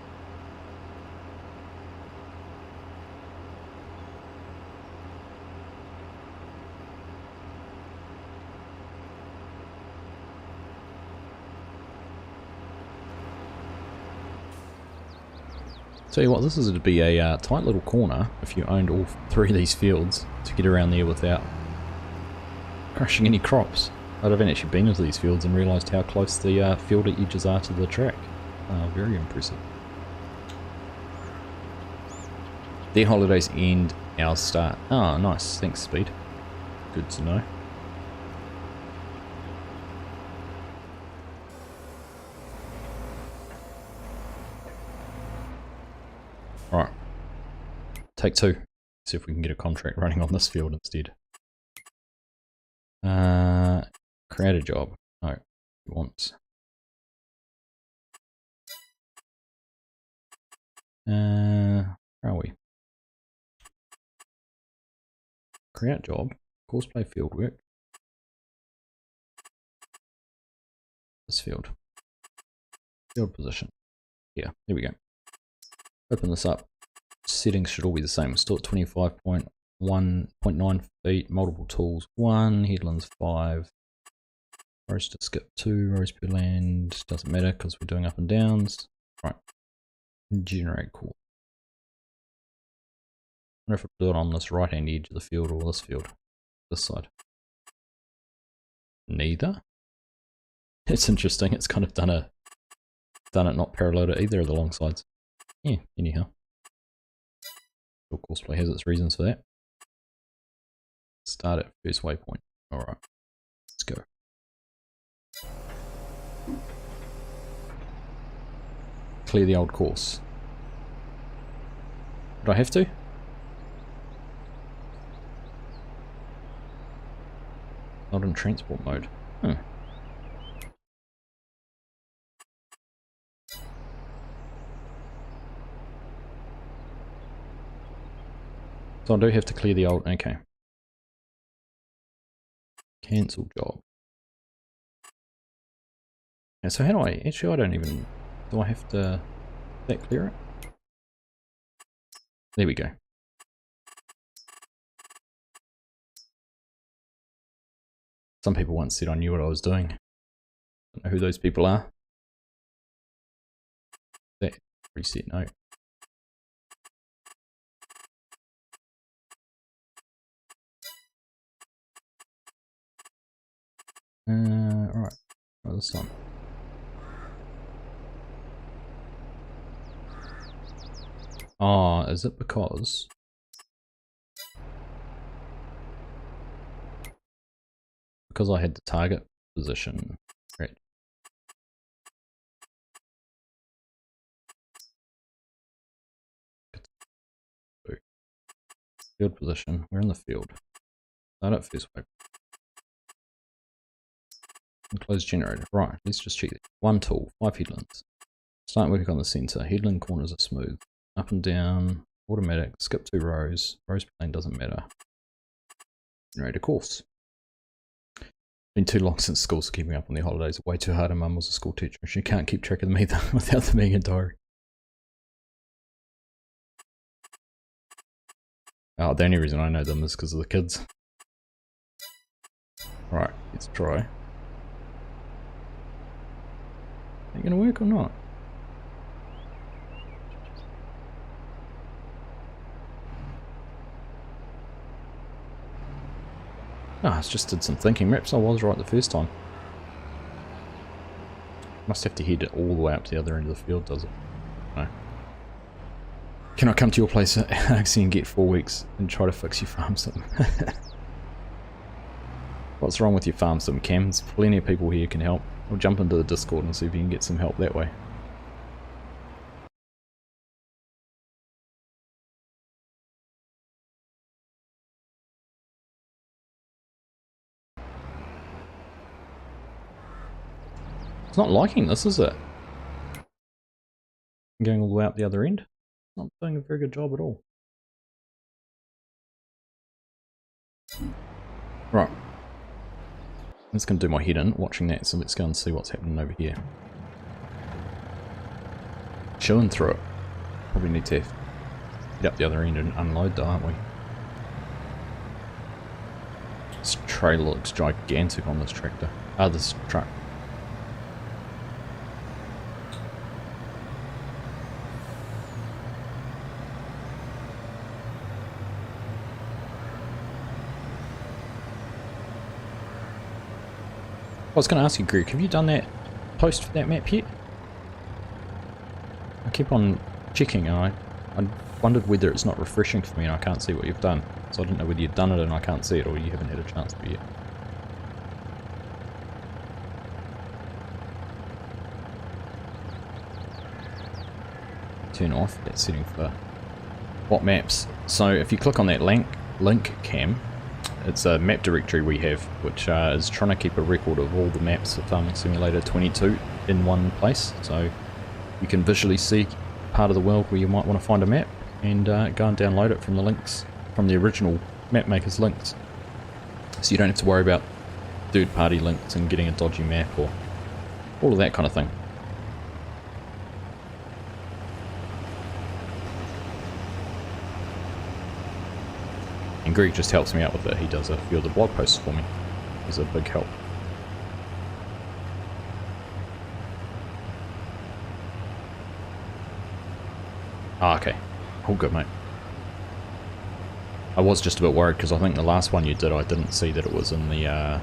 Tell you what, this is to be a tight little corner if you owned all three of these fields to get around there without crushing any crops. I haven't actually been into these fields and realised how close the field edges are to the track. Very impressive. Their holidays end, ours start. Oh, nice. Thanks, Speed. Good to know. Alright. Take two. See if we can get a contract running on this field instead. Create a job. No. We want... where are we? Create job. Courseplay field work. This field. Field position. Yeah, there we go. Open this up. Settings should all be the same. We're still at 25.1.9 feet. Multiple tools 1. Headlands 5. Rows to skip 2. Rows per land. Doesn't matter because we're doing up and downs. Right. Generate course. I wonder if I do it on this right hand edge of the field or this field. This side. Neither. It's interesting. It's kind of done it not parallel to either of the long sides. Yeah, anyhow. Courseplay has its reasons for that. Start at first waypoint. Alright. Let's go. Clear the old course. Would I have to? Not in transport mode. Hmm. So I do have to clear the old, okay. Cancel job. Yeah, so how do I, actually I don't even, do I have to, that clear it? There we go. Some people once said I knew what I was doing. Don't know who those people are. That, reset, no. Right, try this one. Oh, is it because I had the target position? Right. Field position. We're in the field. Start at first waypoint. Close generator. Right, let's just check it. One tool, 5 headlands. Start working on the center. Headland corners are smooth. Up and down, automatic, skip 2 rows. Rows per lane doesn't matter. Generate a course. Been too long since school, so keeping up on the holidays. Way too hard, and Mum was a school teacher. She can't keep track of them either without them being a diary. Oh, the only reason I know them is because of the kids. Right, let's try. Are you gonna work or not? Ah, I just did some thinking. Perhaps I was right the first time. Must have to head all the way up to the other end of the field, does it? No. Can I come to your place at Argsy and get 4 weeks and try to fix your farm sim? What's wrong with your farm sim, Cam? There's plenty of people here who can help. We'll jump into the Discord and see if you can get some help that way. It's not liking this, is it? I'm going all the way out the other end. Not doing a very good job at all. Right. I'm just going to do my head in watching that, so let's go and see what's happening over here. Chilling through it. Probably need to get up the other end and unload though, aren't we? This trailer looks gigantic on this tractor. This truck. I was going to ask you, Greg, have you done that post for that map yet? I keep on checking and I wondered whether it's not refreshing for me and I can't see what you've done. So I didn't know whether you've done it and I can't see it or you haven't had a chance to yet. Turn off that setting for what maps. So if you click on that link Cam, it's a map directory we have, which is trying to keep a record of all the maps of Farming Simulator 22 in one place. So you can visually see part of the world where you might want to find a map and go and download it from the links, from the original map maker's links. So you don't have to worry about third-party links and getting a dodgy map or all of that kind of thing. And Greg just helps me out with it. He does a few of the blog posts for me. He's a big help. Ah, okay. All good, mate. I was just a bit worried because I think the last one you did, I didn't see that it was in the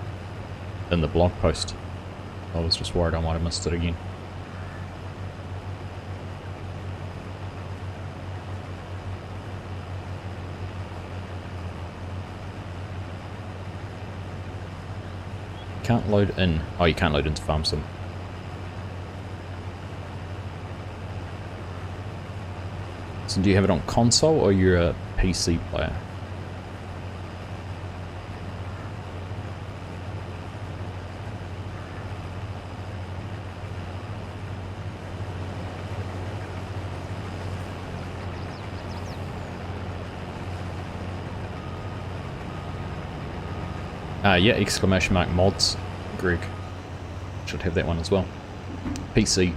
blog post. I was just worried I might have missed it again. Can't load in. Oh, you can't load into Farm Sim. So do you have it on console or you're a PC player? Yeah, exclamation mark mods, Greg. Should have that one as well. PC.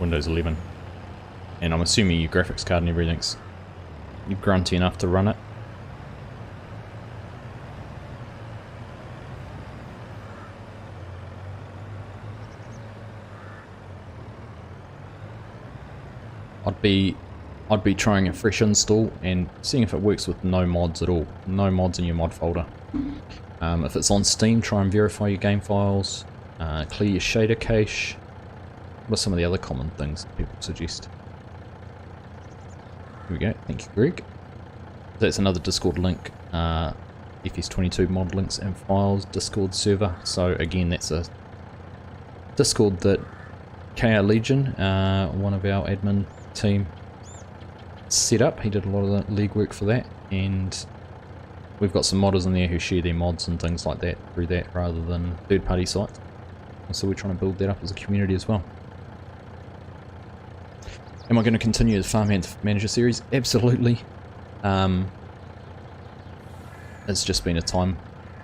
Windows 11. And I'm assuming your graphics card and everything's grunty enough to run it. I'd be trying a fresh install and seeing if it works with no mods at all. No mods in your mod folder. If it's on Steam, try and verify your game files. Clear your shader cache. What are some of the other common things that people suggest? Here we go. Thank you, Greg. That's another Discord link. FS22 mod links and files Discord server. So again, that's a Discord that KR Legion, one of our admin team, set up. He did a lot of the legwork for that, and we've got some modders in there who share their mods and things like that through that rather than third-party sites. And so we're trying to build that up as a community as well. Am I going to continue the Farmhand Manager series? Absolutely. It's just been a time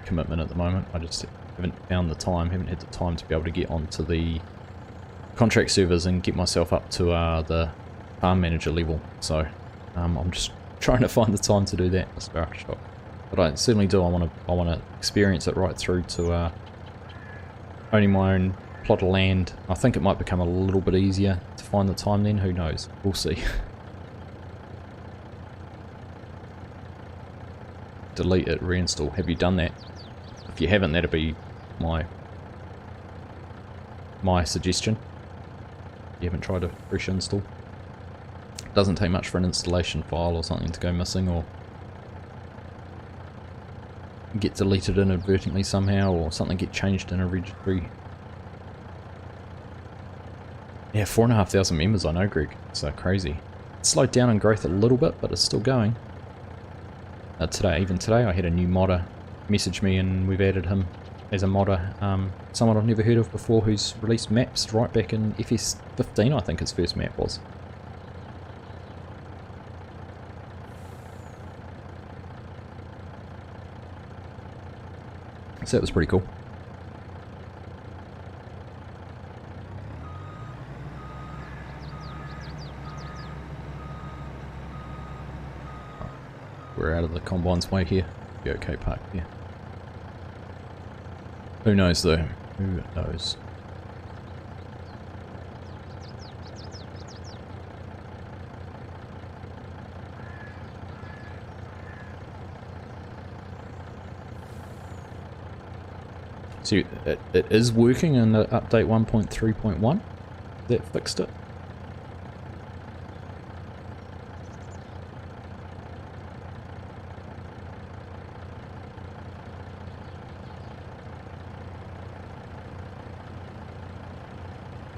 commitment at the moment. I just haven't found the time, haven't had the time to be able to get onto the contract servers and get myself up to the Farm Manager level. So I'm just trying to find the time to do that, Mr. Architect. But I certainly do. I want to experience it right through to owning my own plot of land. I think it might become a little bit easier to find the time then. Who knows? We'll see. Delete it, reinstall. Have you done that? If you haven't, that'd be my suggestion. You haven't tried a fresh install. Doesn't take much for an installation file or something to go missing or get deleted inadvertently somehow, or something get changed in a registry. Yeah, 4,500 members, I know, Greg. It's crazy. It slowed down in growth a little bit, but it's still going. Even today, I had a new modder message me, and we've added him as a modder. Someone I've never heard of before, who's released maps right back in FS15, I think his first map was. So that was pretty cool. We're out of the combine's way here. Be okay park here. Who knows though? Who knows? So it is working in the update 1.3.1. That fixed it.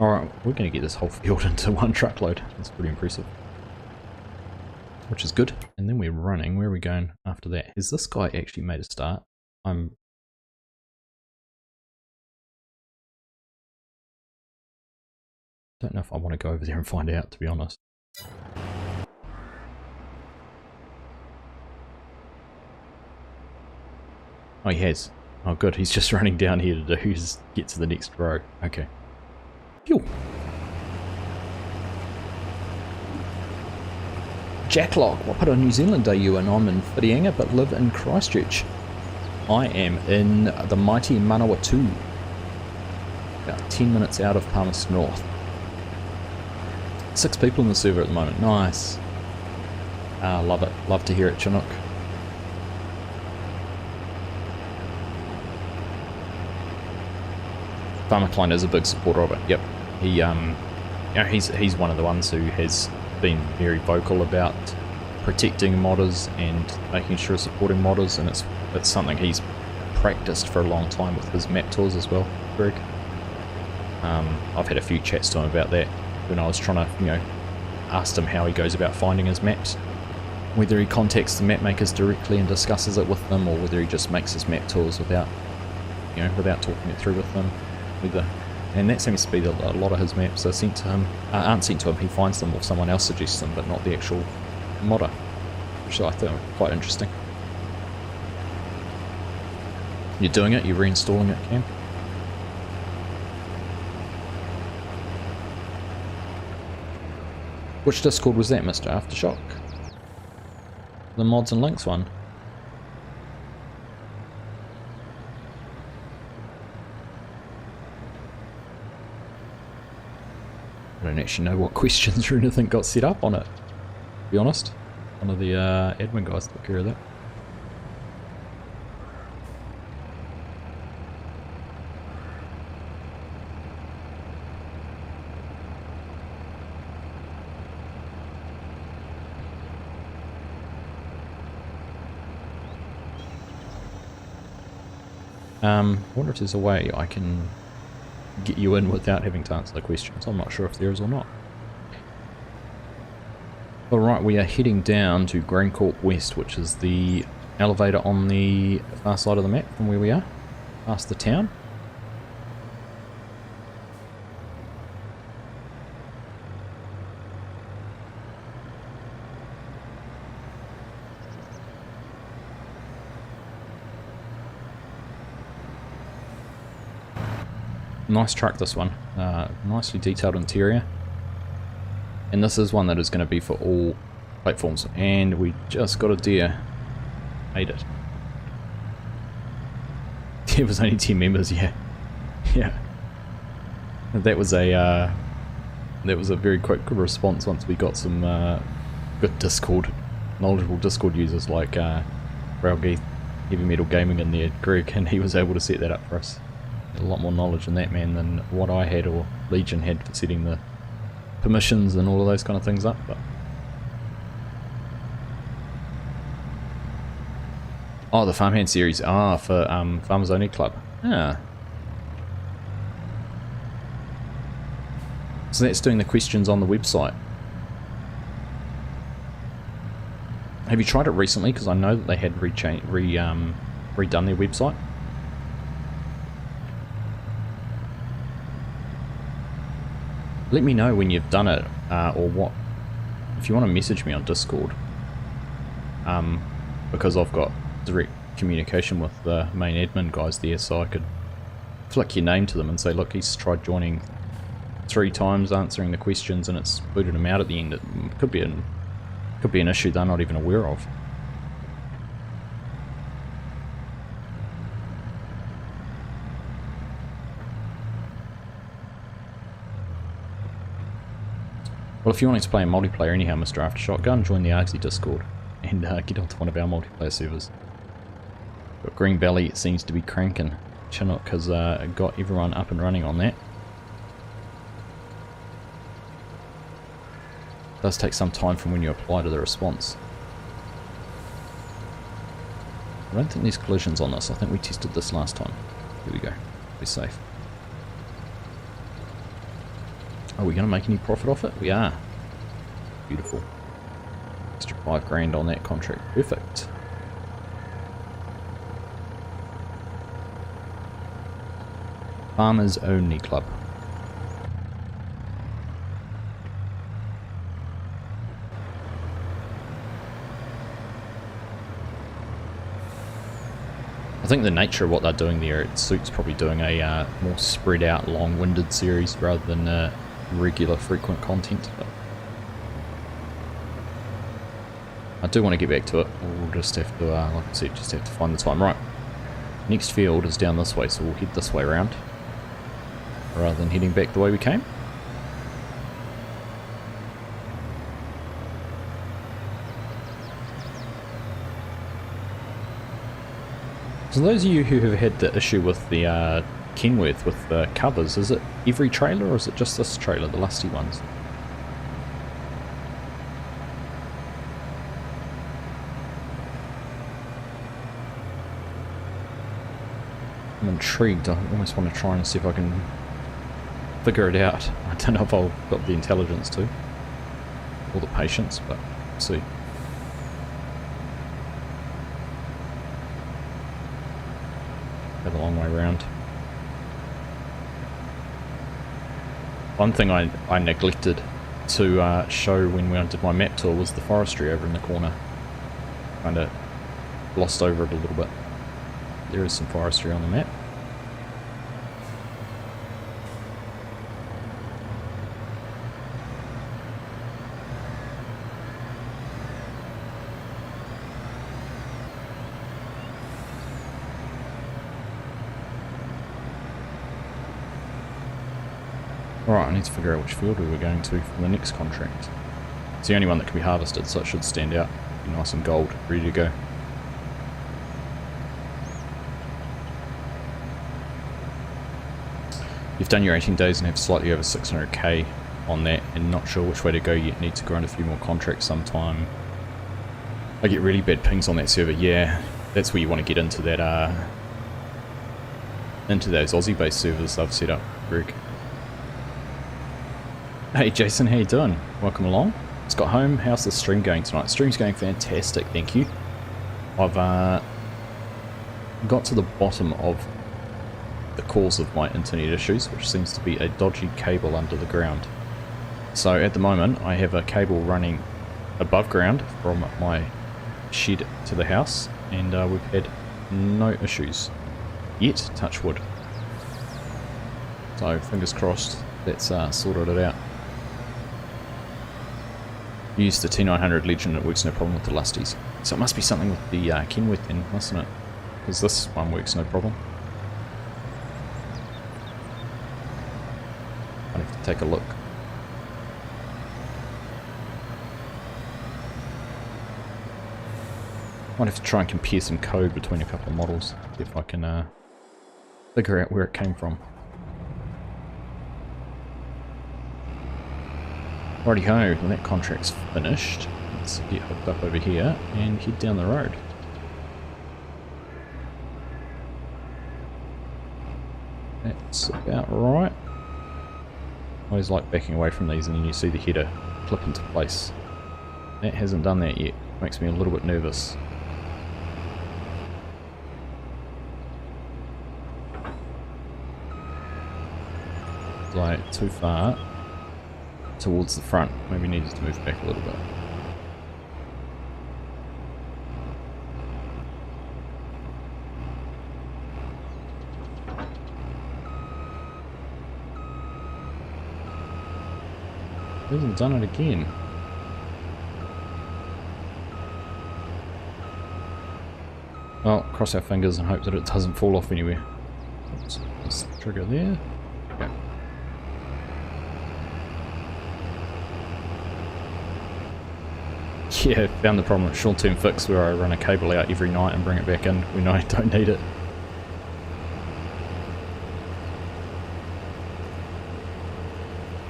Alright, we're going to get this whole field into one truckload. That's pretty impressive. Which is good. And then we're running. Where are we going after that? Has this guy actually made a start? Don't know if I want to go over there and find out, to be honest. Oh, he has. Oh, good. He's just running down here to get to the next row. Okay. Phew. Jacklock, what part of New Zealand are you in? I'm in Whitianga but live in Christchurch. I am in the mighty Manawatu. About 10 minutes out of Palmerston North. 6 people in the server at the moment. Nice. Love it. Love to hear it, Chinook. Farmer Klein is a big supporter of it. Yep. He, you know, he's one of the ones who has been very vocal about protecting modders and making sure supporting modders, and it's something he's practiced for a long time with his map tours as well, Greg. I've had a few chats to him about that when I was trying to, you know, asked him how he goes about finding his maps, whether he contacts the map makers directly and discusses it with them, or whether he just makes his map tours without, you know, without talking it through with them. And that seems to be a lot of his maps are sent to him, aren't sent to him, he finds them or someone else suggests them, but not the actual modder, which I thought quite interesting. You're doing it, you're reinstalling it, Cam? Which Discord was that, Mr. Aftershock? The mods and links one? I don't actually know what questions or anything got set up on it, to be honest. One of the admin guys took care of that. I wonder if there's a way I can get you in without having to answer the questions. I'm not sure if there is or not. Alright, we are heading down to Graincorp West, which is the elevator on the far side of the map from where we are, past the town. Nice truck, this one. Nicely detailed interior. And this is one that is going to be for all platforms, and we just got a deer. Ate it. It was only 10 members, yeah. Yeah. That was a very quick response once we got some good Discord, knowledgeable Discord users like Argsy, Heavy Metal Gaming in there, Greg, and he was able to set that up for us. A lot more knowledge in that man than what I had or Legion had for setting the permissions and all of those kind of things up. But oh, the Farmhand series, for Farmers Only Club. So that's doing the questions on the website. Have you tried it recently? Because I know that they had redone their website. Let me know when you've done it, or what. If you want to message me on Discord, because I've got direct communication with the main admin guys there, so I could flick your name to them and say, look, he's tried joining 3 times, answering the questions, and it's booted him out at the end. It could be an issue they're not even aware of. Well, if you want to play a multiplayer anyhow, Mr. Aftershock, go and join the Argsy Discord and get onto one of our multiplayer servers. But Green Belly seems to be cranking. Chinook has got everyone up and running on that. It does take some time from when you apply to the response. I don't think there's collisions on this. I think we tested this last time. Here we go. We're safe. Are we going to make any profit off it? We are. Beautiful. Extra 5 grand on that contract. Perfect. Farmers Only Club. I think the nature of what they're doing there, it suits probably doing a more spread out, long-winded series rather than regular, frequent content. But I do want to get back to it. We'll just have to, like I said, just have to find the time. Right, next field is down this way, so we'll head this way around rather than heading back the way we came. So those of you who have had the issue with the Kenworth with the covers, is it every trailer or is it just this trailer, the lusty ones? I'm intrigued. I almost want to try and see if I can figure it out. I don't know if I've got the intelligence to, or the patience, but we'll see. Go the long way around. One thing I neglected to show when we did my map tour was the forestry over in the corner. Kind of glossed over it a little bit. There is some forestry on the map. Alright, I need to figure out which field we were going to for the next contract. It's the only one that can be harvested, so it should stand out. Be nice and gold, ready to go. You've done your 18 days and have slightly over 600k on that and not sure which way to go yet. Need to grind a few more contracts sometime. I get really bad pings on that server. Yeah, that's where you want to get into that into those Aussie based servers I've set up, Greg. Hey Jason, how you doing? Welcome along. Just got home. How's the stream going tonight? Stream's going fantastic, thank you. I've got to the bottom of the cause of my internet issues, which seems to be a dodgy cable under the ground. So at the moment I have a cable running above ground from my shed to the house, and we've had no issues yet, touch wood. So fingers crossed that's sorted it out. Use the T900 Legend, it works no problem with the Lusties. So it must be something with the Kenworth then, mustn't it? Because this one works no problem. I'll have to take a look. Might have to try and compare some code between a couple of models, see if I can figure out where it came from. Righty ho, when that contract's finished, let's get hooked up over here and head down the road. That's about right. I always like backing away from these and then you see the header clip into place. That hasn't done that yet, makes me a little bit nervous. Like too far towards the front, maybe needed to move back a little bit. Hasn't done it again. Well, cross our fingers and hope that it doesn't fall off anywhere. Let's trigger there. Okay. Yeah, found the problem. Short-term fix where I run a cable out every night and bring it back in when I don't need it.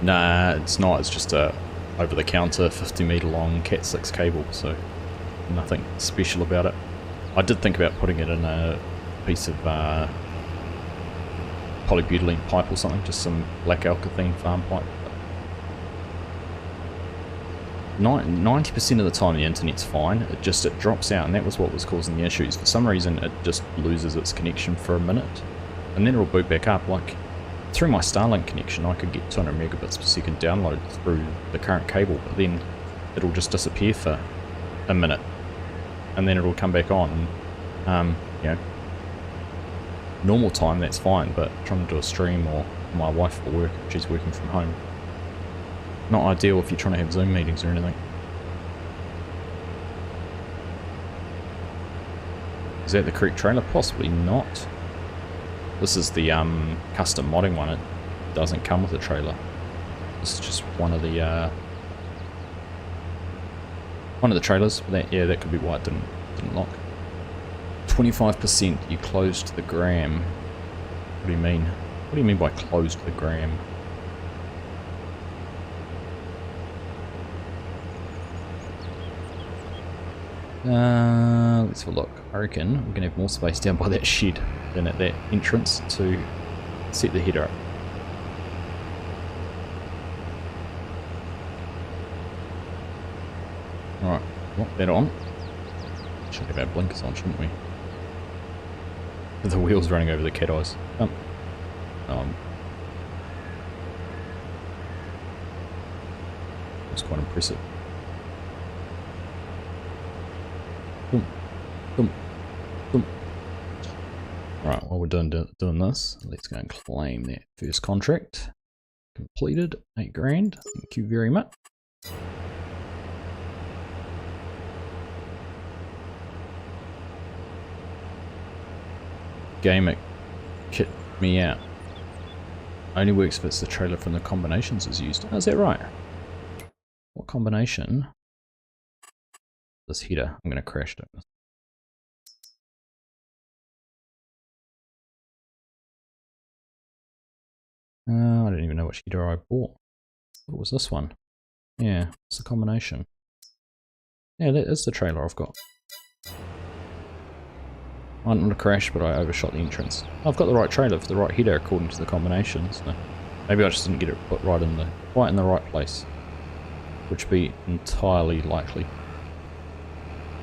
Nah, it's not. It's just a over-the-counter 50-meter long Cat6 cable, so nothing special about it. I did think about putting it in a piece of polybutylene pipe or something, just some black alkathene farm pipe. 90% of the time the internet's fine, it drops out, and that was what was causing the issues. For some reason it just loses its connection for a minute, and then it'll boot back up. Like, through my Starlink connection I could get 200 megabits per second download through the current cable, but then it'll just disappear for a minute, and then it'll come back on. You know, normal time that's fine, but trying to do a stream or my wife will work if she's working from home. Not ideal if you're trying to have Zoom meetings or anything. Is that the correct trailer? Possibly not. This is the custom modding one. It doesn't come with a trailer. This is just one of the trailers. That, yeah, that could be why it didn't lock. 25% you closed the gram. What do you mean? What do you mean by closed the gram? Let's have a look. I reckon we're going to have more space down by that shed than at that entrance to set the header up. Alright, lock that on. Should have our blinkers on, shouldn't we? The wheels running over the cat eyes. It's quite impressive. Boom, boom, boom. Right, while we're doing this, let's go and claim that first contract. Completed, 8 grand. Thank you very much. Gamer kit me out. Only works if it's the trailer from the combinations is used. Oh, is that right? What combination? This header. I'm going to crash it. I don't even know which header I bought. What was this one? Yeah, it's the combination. Yeah, that is the trailer I've got. I didn't want to crash, but I overshot the entrance. I've got the right trailer for the right header according to the combination, so maybe I just didn't get it put right in quite in the right place, which would be entirely likely.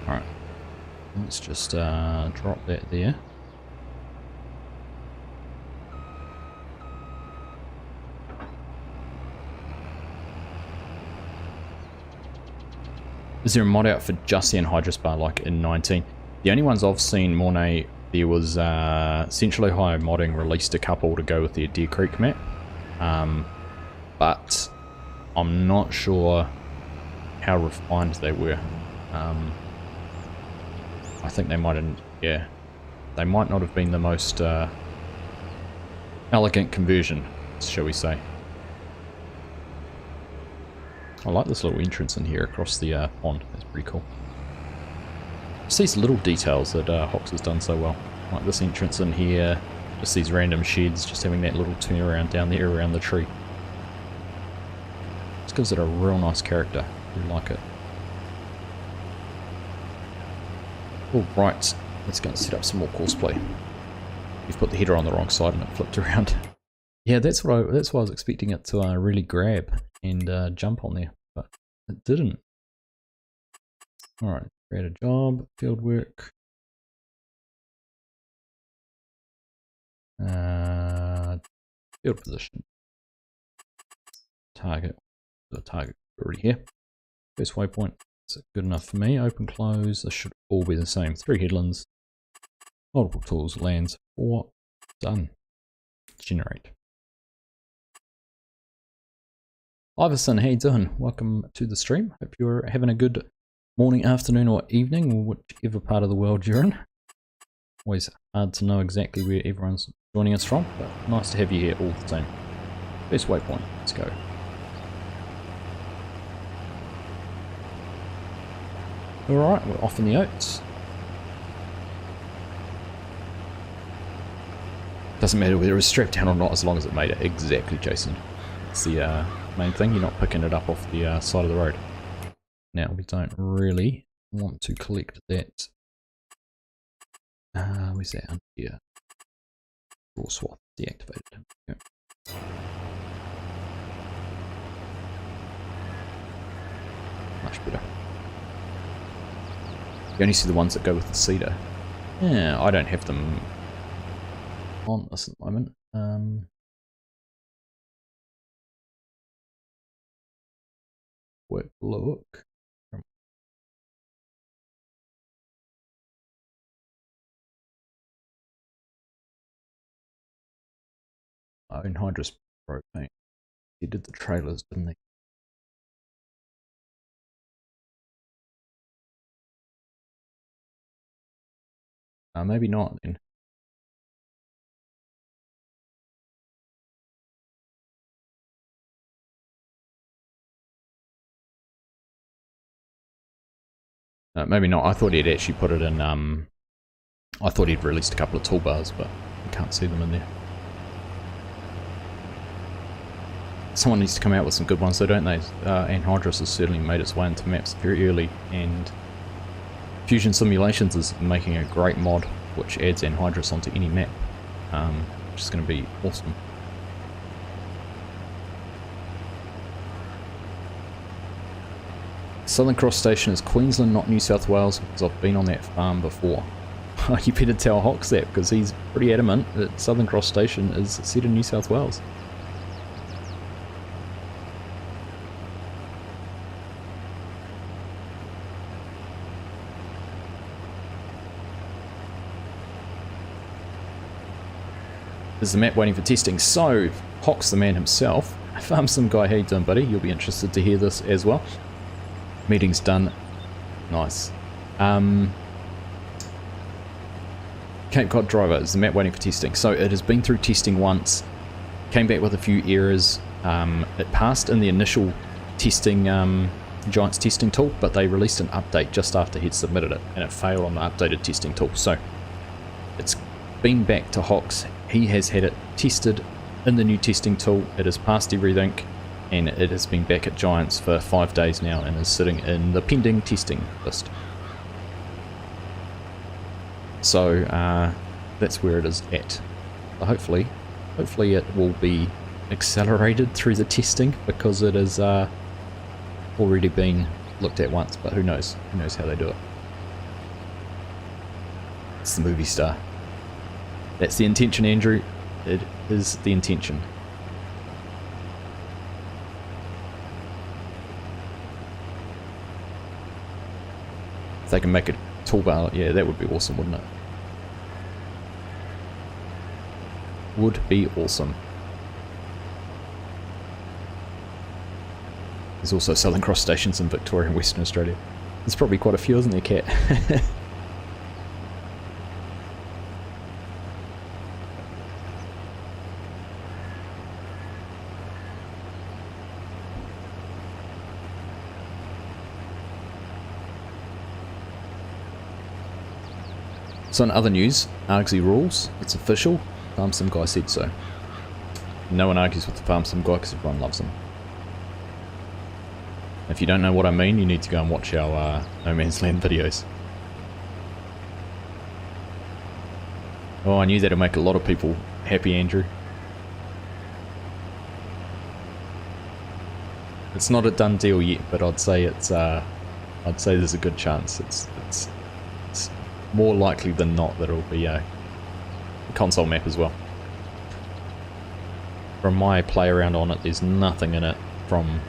Alright, let's just drop that there. Is there a mod out for just the anhydrous bar like in 19? The only ones I've seen, Mornay, there was Central Ohio Modding released a couple to go with their Deer Creek map, but I'm not sure how refined they were. I think they might have, yeah, they might not have been the most elegant conversion, shall we say. I like this little entrance in here across the pond. It's pretty cool. Just these little details that Hocks has done so well. Like this entrance in here, just these random sheds, just having that little turnaround down there around the tree. Just gives it a real nice character. I really like it. Alright, let's go and set up some more Courseplay. You've put the header on the wrong side and it flipped around. Yeah, that's what I was expecting it to really grab and jump on there, but it didn't. Alright, create a job, field work. Field position. Target. The target already here. First waypoint. Is good enough for me? Open, close. This should all be the same. 3 headlands. Multiple tools, lands. 4. Done. Generate. Iverson, how you doing? Welcome to the stream. Hope you're having a good morning, afternoon, or evening, or whichever part of the world you're in. Always hard to know exactly where everyone's joining us from, but nice to have you here all the time. First waypoint. Let's go. Alright, we're off in the oats. Doesn't matter whether it was strapped down or not, as long as it made it. Exactly, Jason. It's the main thing. You're not picking it up off the side of the road. Now, we don't really want to collect that. Where's that under here? Raw swath deactivated. Okay. Much better. You only see the ones that go with the cedar. Yeah, I don't have them on this at the moment. Work look. Anhydrous propane. He did the trailers, didn't he? Maybe not then. Maybe not. I thought he'd actually put it in, I thought he'd released a couple of toolbars, but I can't see them in there. Someone needs to come out with some good ones though, don't they? Anhydrous has certainly made its way into maps very early, and Fusion Simulations is making a great mod which adds Anhydrous onto any map, which is going to be awesome. Southern Cross Station is Queensland, not New South Wales, because I've been on that farm before. You better tell Hocks that, because he's pretty adamant that Southern Cross Station is set in New South Wales. There's the map waiting for testing. So, Hocks the man himself, Farm Sim Guy, how you doing, buddy? You'll be interested to hear this as well. Meeting's done. Nice. Cape Cod Driver is the map waiting for testing. So it has been through testing once, came back with a few errors. It passed in the initial testing, Giants testing tool, but they released an update just after he'd submitted it, and it failed on the updated testing tool. So it's been back to Hocks. He has had it tested in the new testing tool. It has passed everything, and it has been back at Giants for 5 days now and is sitting in the pending testing list. So that's where it is at. So hopefully it will be accelerated through the testing, because it has already been looked at once, but who knows how they do it. It's the movie star. That's the intention, Andrew. It is the intention. If they can make a toolbar, yeah, that would be awesome, wouldn't it? Would be awesome. There's also Southern Cross stations in Victoria and Western Australia. There's probably quite a few, isn't there, Kat? So in other news, Argsy rules. It's official. Farm Sim guy said so. No one argues with the Farm Sim guy because everyone loves him. If you don't know what I mean, you need to go and watch our No Man's Land videos. Oh, I knew that'd make a lot of people happy, Andrew. It's not a done deal yet, but I'd say it's I'd say there's a good chance. It's more likely than not that it'll be a console map as well. From my play around on it, there's nothing in it from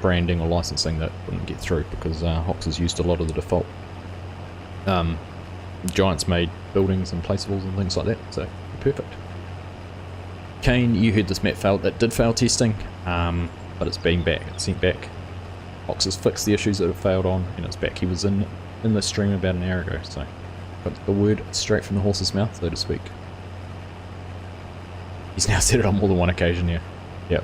branding or licensing that wouldn't get through, because Hocks has used a lot of the default Giants made buildings and placeables and things like that, so perfect. Kane, you heard this map failed. It did fail testing, but it's been back. It's sent back. Hocks has fixed the issues that it failed on, and it's back. He was in the stream about an hour ago, so got the word straight from the horse's mouth, so to speak. He's now said it on more than one occasion, yeah. Yep.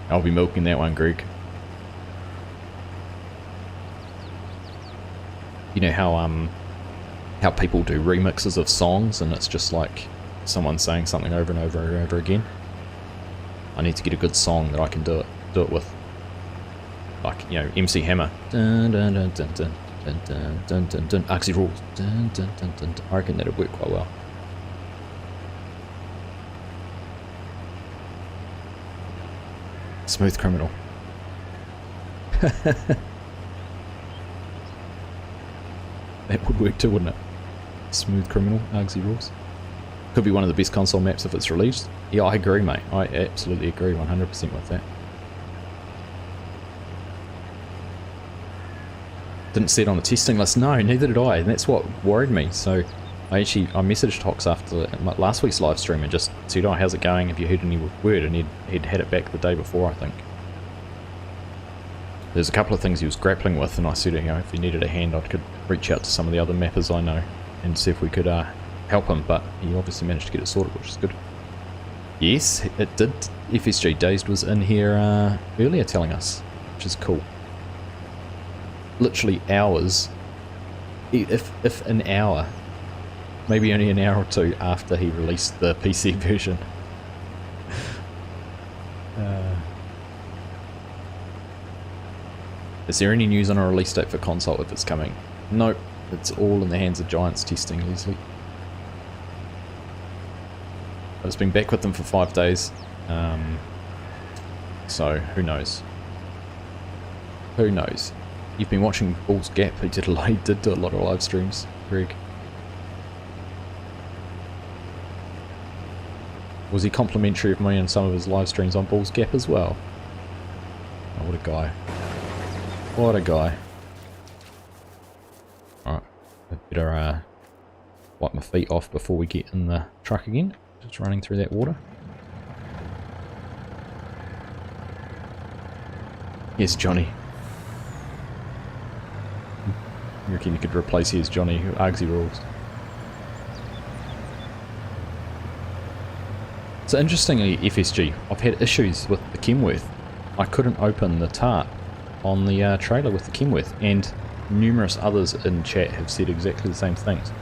I'll be milking that one, Greg. You know how people do remixes of songs and it's just like someone saying something over and over and over again? I need to get a good song that I can do it with. Like, you know, MC Hammer. Dun dun dun dun dun dun dun dun dun dun. Argsy rules. Dun dun dun dun dun. I reckon that'd work quite well. Smooth Criminal. That would work too, wouldn't it? Smooth Criminal, Argsy rules. Could be one of the best console maps if it's released. Yeah, I agree, mate. I absolutely agree 100% with that. Didn't see it on the testing list. No, neither did I, and that's what worried me. So I messaged Hocks after last week's live stream and just said, oh, how's it going? Have you heard any word? And he'd had it back the day before, I think. There's a couple of things he was grappling with, and I said, you know, if he needed a hand, I could reach out to some of the other mappers I know and see if we could help him, but he obviously managed to get it sorted, which is good. Yes, it did. FSG Dazed was in here earlier telling us, which is cool. Literally hours, if an hour, maybe only an hour or two after he released the PC version. Is there any news on a release date for console if it's coming? Nope, it's all in the hands of Giants testing, Leslie. But it's been back with them for 5 days, so who knows? Who knows? You've been watching Ball's Gap. He did do a lot of live streams, Greg. Was he complimentary of me in some of his live streams on Ball's Gap as well? Oh, what a guy. What a guy. Alright, I better wipe my feet off before we get in the truck again. Just running through that water. Yes, Johnny. You reckon you could replace Here's Johnny, who Argsy rules? So interestingly, FSG, I've had issues with the Kenworth. I couldn't open the tarp on the trailer with the Kenworth, and numerous others in chat have said exactly the same things.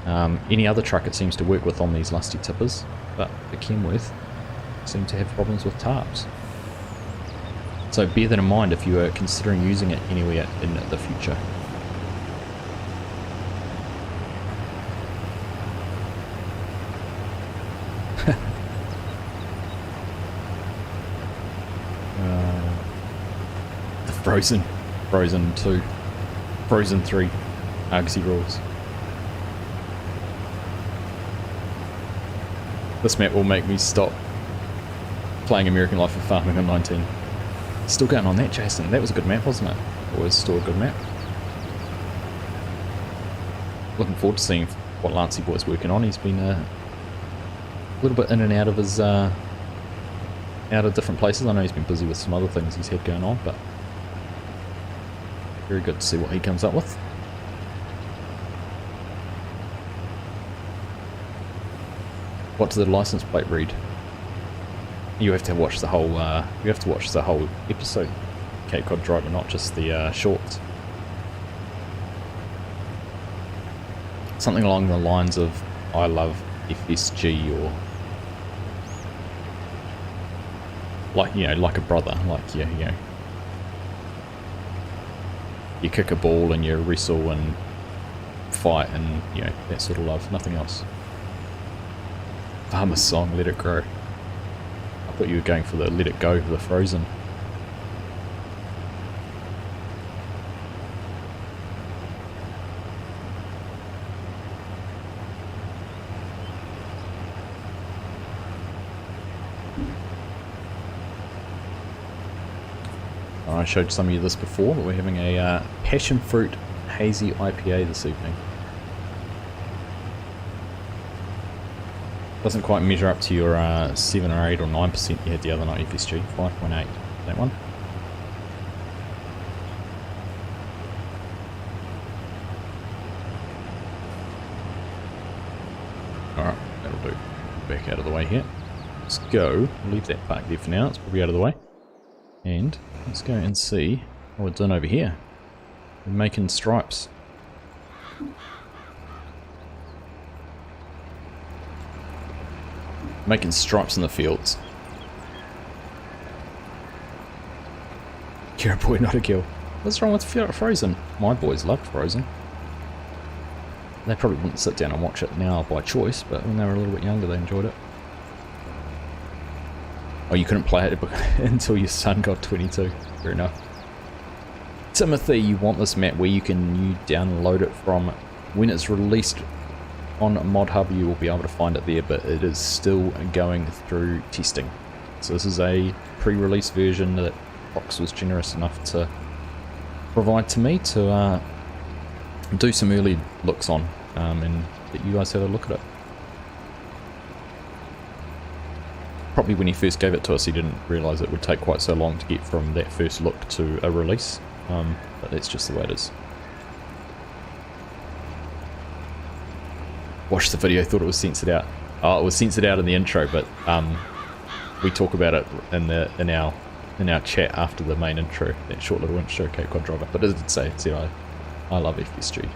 Any other truck it seems to work with on these lusty tippers, but the Kenworth seem to have problems with tarps. So bear that in mind if you are considering using it anywhere in the future. Frozen 2, Frozen 3, Argsy rules. This map will make me stop playing American Life of Farming on 19. Still going on that, Jason. That was a good map, wasn't it? Always still a good map. Looking forward to seeing what Lancey Boy's working on. He's been a little bit in and out of his out of different places. I know he's been busy with some other things he's had going on, but very good to see what he comes up with. What does the license plate read? You have to watch the whole. You have to watch the whole episode, Cape Cod Driver, not just the shorts. Something along the lines of "I love FSG" or like like a brother, like you kick a ball and you wrestle and fight and that sort of love, nothing else. Farmer's song, Let It Grow. I thought you were going for the Let It Go for the Frozen. I showed some of you this before, but we're having a passion fruit hazy IPA this evening. Doesn't quite measure up to your 7 or 8 or 9% you had the other night, FSG. 5.8, that one. Alright, that'll do. Back out of the way here. Let's go. We'll leave that park there for now, it's probably out of the way. And let's go and see what we're doing over here. We're making stripes. Making stripes in the fields. You're a boy, not a girl. What's wrong with Frozen? My boys loved Frozen. They probably wouldn't sit down and watch it now by choice, but when they were a little bit younger they enjoyed it. Oh, you couldn't play it until your son got 22. Fair enough. Timothy, you want this map where you download it from when it's released on ModHub. You will be able to find it there, but it is still going through testing. So this is a pre-release version that Hocks was generous enough to provide to me to do some early looks on, and that you guys have a look at it. Probably when he first gave it to us he didn't realise it would take quite so long to get from that first look to a release, but that's just the way it is. Watched the video, thought it was censored out. Oh, it was censored out in the intro, but we talk about it in our chat after the main intro, that short little intro, Cape Cod Driver. But it did say, I love FSG.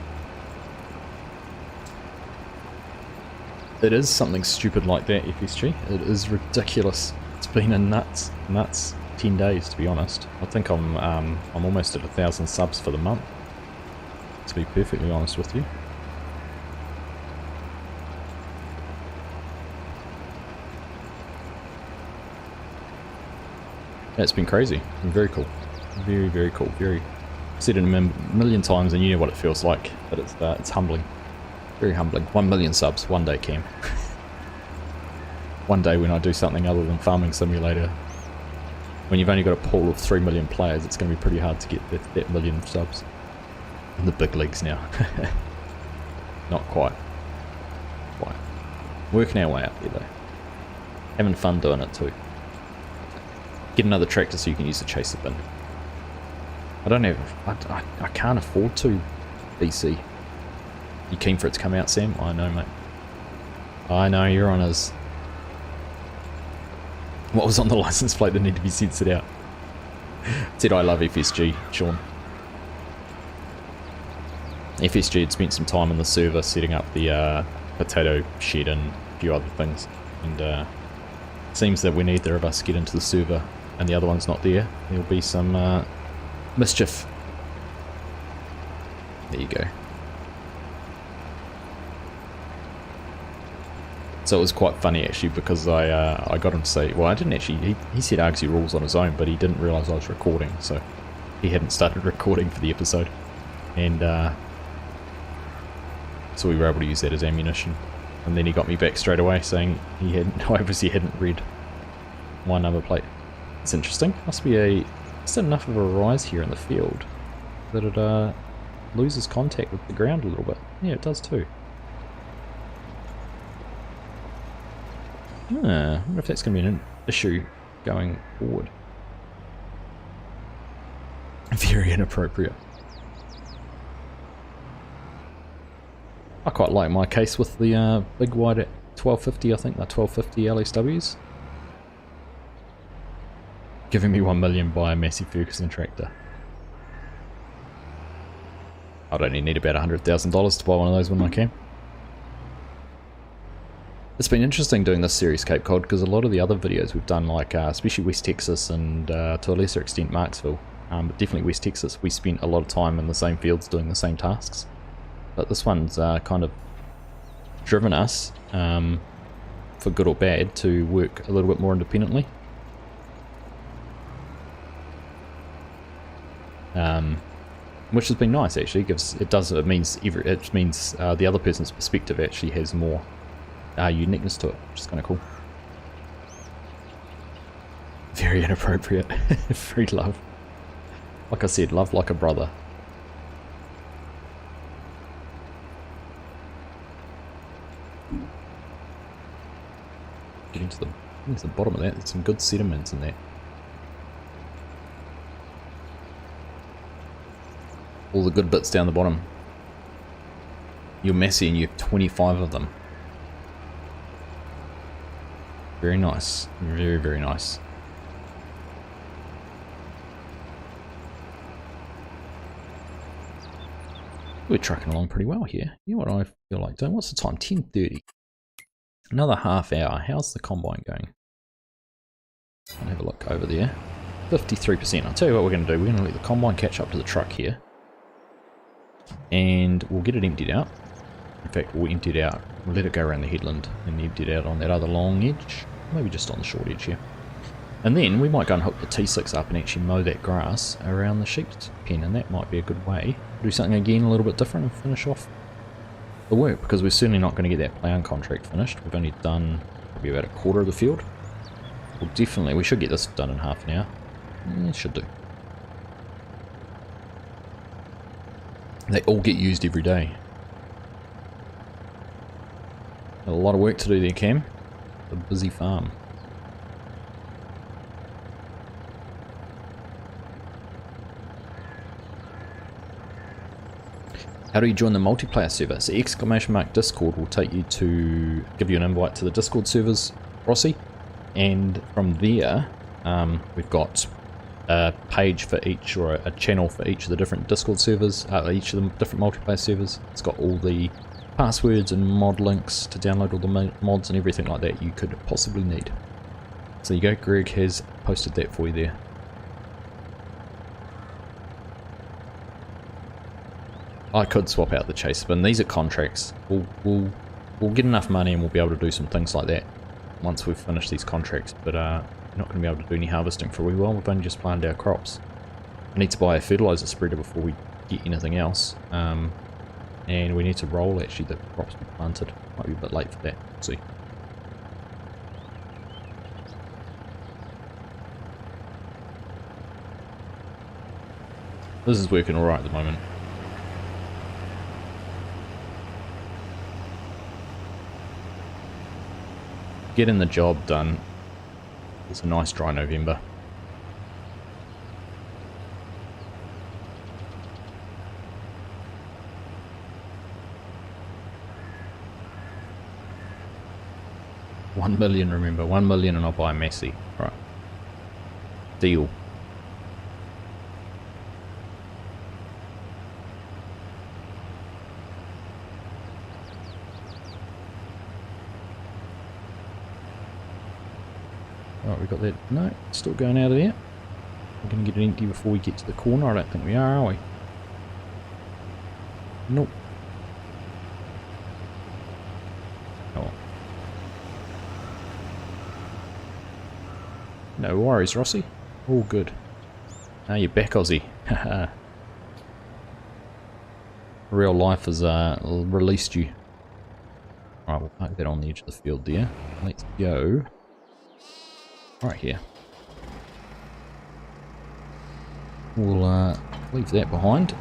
It is something stupid like that, FSG. It is ridiculous. It's been a nuts 10 days, to be honest. I think I'm almost at 1,000 subs for the month, to be perfectly honest with you. Yeah, it's been crazy. Been very cool. Very, very cool. I've said it a million times and you know what it feels like, but it's humbling. Very humbling. 1 million subs, one day, Cam. One day when I do something other than Farming Simulator. When you've only got a pool of 3 million players, it's going to be pretty hard to get that million subs. In the big leagues now. Not quite. Working our way up there though. Having fun doing it too. Get another tractor so you can use the chaser bin. I can't afford to, BC. You keen for it to come out, Sam? I know, mate. I know, you're on us. What was on the license plate that needed to be censored out? Said I love FSG, Sean. FSG had spent some time on the server setting up the potato shed and a few other things. And it seems that when either of us get into the server and the other one's not there, there'll be some mischief. There you go. So it was quite funny actually, because I got him to say, well, I didn't actually, he said Argsy rules on his own, but he didn't realise I was recording, so he hadn't started recording for the episode. And so we were able to use that as ammunition. And then he got me back straight away saying he obviously hadn't read my number plate. It's interesting. Must be just enough of a rise here in the field that it loses contact with the ground a little bit. Yeah, it does too. I wonder if that's going to be an issue going forward. Very inappropriate. I quite like my case with the big wide at 1250, I think they're 1250 LSWs. Giving me 1 million by a Massey Ferguson tractor. I'd only need about $100,000 to buy one of those when I can. It's been interesting doing this series Cape Cod because a lot of the other videos we've done, like especially West Texas and to a lesser extent Marksville, but definitely West Texas, we spent a lot of time in the same fields doing the same tasks. But this one's kind of driven us, for good or bad, to work a little bit more independently. Which has been nice actually. It means the other person's perspective actually has more uniqueness to it, which is kind of cool. Very inappropriate. Free love. Like I said, love like a brother. Getting to the bottom of that, there's some good sediments in there. All the good bits down the bottom. You're messy and you have 25 of them. Very nice. Very, very nice. We're trucking along pretty well here. You know what I feel like doing? What's the time? 10:30. Another half hour. How's the combine going? I'll have a look over there. 53%. I'll tell you what we're going to do. We're going to let the combine catch up to the truck here. And we'll get it emptied out. In fact, we'll empty it out. We'll let it go around the headland and empty it out on that other long edge. Maybe just on the short edge here. And then we might go and hook the T6 up and actually mow that grass around the sheep's pen. And that might be a good way. Do something again a little bit different and finish off the work. Because we're certainly not going to get that ploughing contract finished. We've only done probably about a quarter of the field. Well, definitely, we should get this done in half an hour. Yeah, should do. They all get used every day. Got a lot of work to do there, Cam. A busy farm. How do you join the multiplayer server? So !Discord will take you to give you an invite to the Discord servers, Rossi, and from there we've got a page for each, or a channel for each of the different Discord servers, each of the different multiplayer servers. It's got all the passwords and mod links to download all the mods and everything like that you could possibly need. So you go, Greg has posted that for you there. I could swap out the chase bin. These are contracts. We'll get enough money and we'll be able to do some things like that once we've finished these contracts, but we're not going to be able to do any harvesting for a wee while. We've only just planted our crops. I need to buy a fertilizer spreader before we get anything else, and we need to roll actually the crops we planted. Might be a bit late for that. We'll see. This is working alright at the moment. Getting the job done. It's a nice dry November. $1 million, remember, 1 million and I'll buy a Massey. Right. Deal. Right, we got that. No, still going out of there. We're going to get it empty before we get to the corner. I don't think we are we? Nope. Oh. No worries, Rossi. All good. Now you're back, Aussie. Haha. Real life has released you. Alright, we'll park that on the edge of the field there. Let's go. Right here. We'll leave that behind.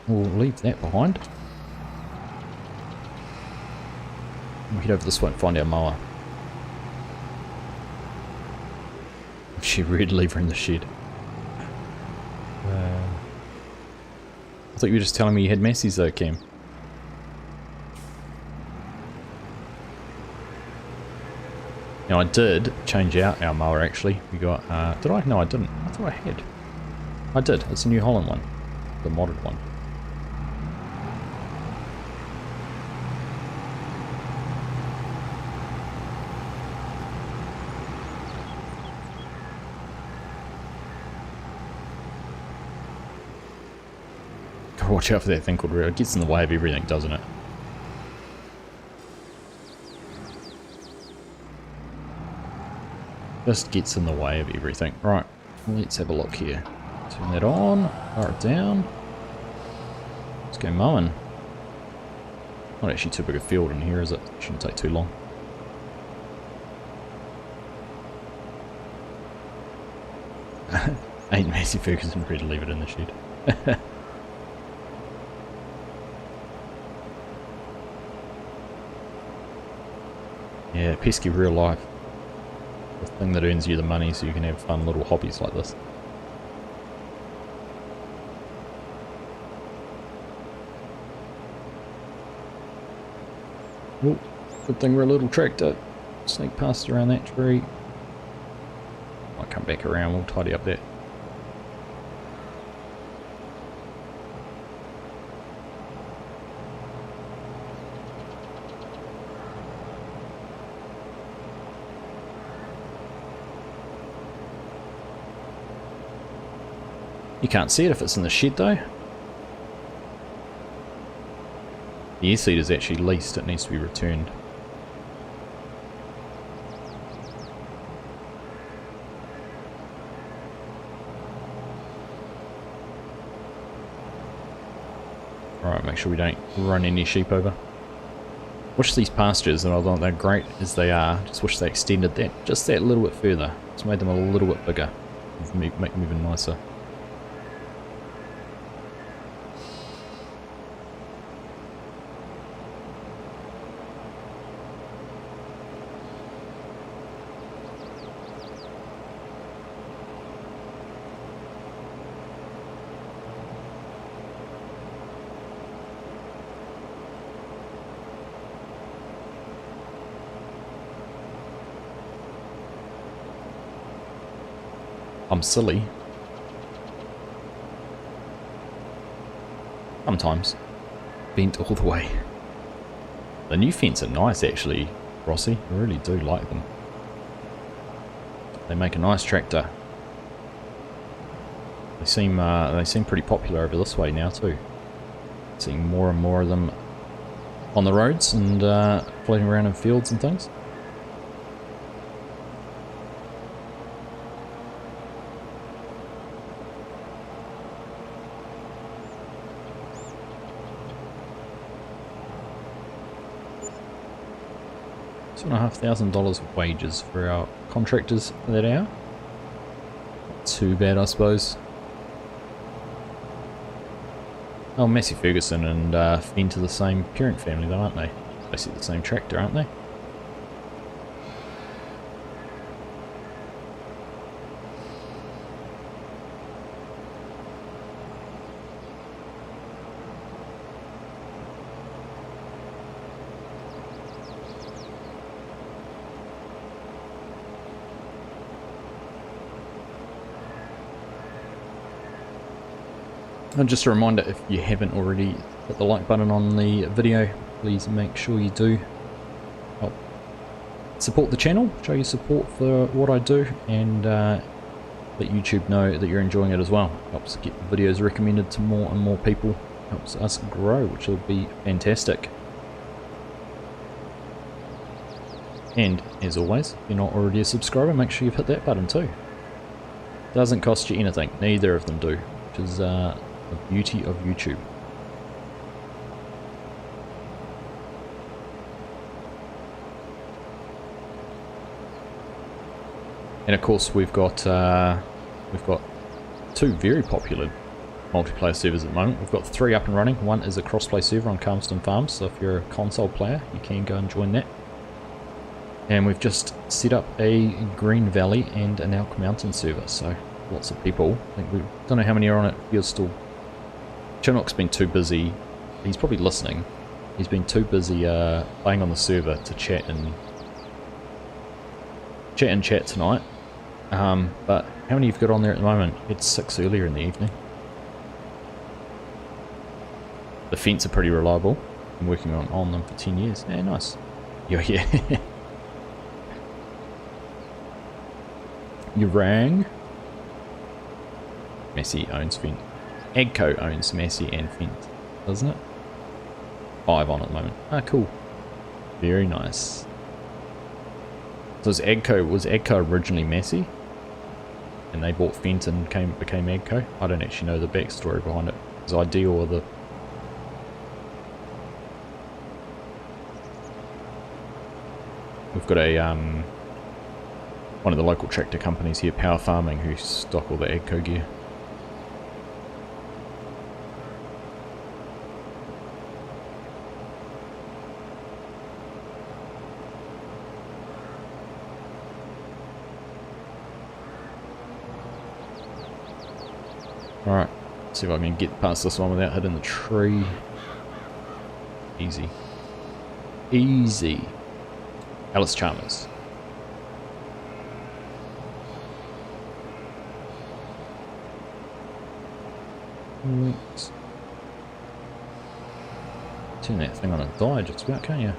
We'll leave that behind. We'll head over this way and find our mower. She red lever in the shed. I thought you were just telling me you had Massey's though, Cam. Now I did change out our mower actually. We got, did I? No I didn't. I thought I had. I did. It's a New Holland one. The modded one. Gotta watch out for that thing called rail. It gets in the way of everything, doesn't it? Just gets in the way of everything. Right, let's have a look here. Turn that on, power it down. Let's go mowing. Not actually too big a field in here, is it? Shouldn't take too long. Ain't Massey Ferguson ready to leave it in the shed. Yeah, pesky real life. The thing that earns you the money so you can have fun little hobbies like this. Oh, good thing we're a little tractor. Sneak past around that tree. I'll come back around, we'll tidy up that. You can't see it if it's in the shed though. The air seat is actually leased, it needs to be returned. Alright, make sure we don't run any sheep over. Wish these pastures, and although they're great as they are, just wish they extended that just that little bit further. Just made them a little bit bigger. Make them even nicer. I'm silly. Sometimes. Bent all the way. The new fence are nice actually, Rossi. I really do like them. They make a nice tractor. They seem pretty popular over this way now too. Seeing more and more of them on the roads and floating around in fields and things. $2,500 wages for our contractors for that hour. Not too bad, I suppose. Oh, Massey Ferguson and Fenn are the same parent family though, aren't they? Basically the same tractor, aren't they? And just a reminder, if you haven't already hit the like button on the video, please make sure you do. Help support the channel, show your support for what I do, and let YouTube know that you're enjoying it as well. Helps get the videos recommended to more and more people, helps us grow, which will be fantastic. And as always, if you're not already a subscriber, make sure you've hit that button too. Doesn't cost you anything, neither of them do, which is the beauty of YouTube. And of course we've got two very popular multiplayer servers at the moment. We've got 3 up and running. One is a Courseplay server on Calmston Farms, so if you're a console player you can go and join that. And we've just set up a Green Valley and an Elk Mountain server, so lots of people. I think we don't know how many are on it. You're still... Chinook's been too busy. He's probably listening. He's been too busy playing on the server to chat tonight. But how many you've got on there at the moment? It's 6 earlier in the evening. The fence are pretty reliable. Been working on them for 10 years. Yeah, nice. You're here. You rang. Massey owns Fent. Agco owns Massey and Fent, doesn't it? 5 on at the moment. Ah, cool. Very nice. So was Agco originally Massey? And they bought Fent and became Agco? I don't actually know the backstory behind it. Is it ideal or the... We've got a one of the local tractor companies here, Power Farming, who stock all the Agco gear. Alright, see if I can get past this one without hitting the tree. Easy. Easy. Alice Chalmers. Oops. Turn that thing on a die just about, can't you?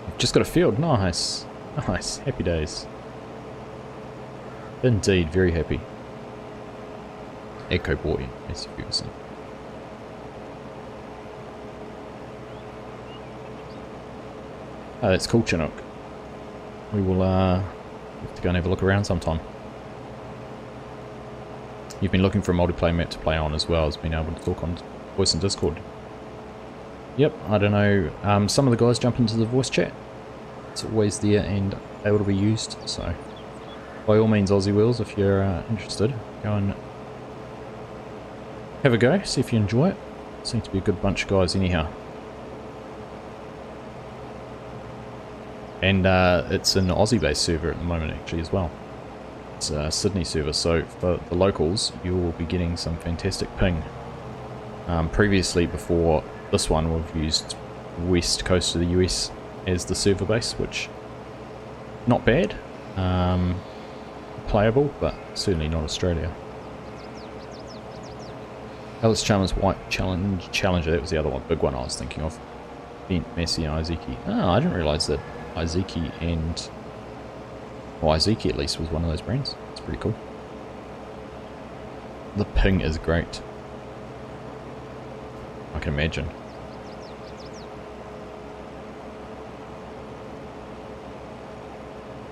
You've just got a field. Nice. Nice. Happy days. Indeed, very happy. Echo Boy, as you can see. Oh, that's cool, Chinook. We will have to go and have a look around sometime. You've been looking for a multiplayer map to play on as well as being able to talk on voice and Discord. Yep, I don't know. Some of the guys jump into the voice chat. It's always there and able to be used. So, by all means, Aussie Wheels, if you're interested, go and have a go. See if you enjoy it. Seems to be a good bunch of guys anyhow. And it's an Aussie-based server at the moment actually as well. It's a Sydney server, so for the locals you will be getting some fantastic ping. Previously, before this one, we've used west coast of the US as the server base, which not bad. Playable, but certainly not Australia. Alice Chalmers White Challenger, that was the other one, big one I was thinking of. Fent, Massey, Isiki. Oh, I didn't realise that Isiki and... Well, Isiki at least was one of those brands. It's pretty cool. The ping is great. I can imagine.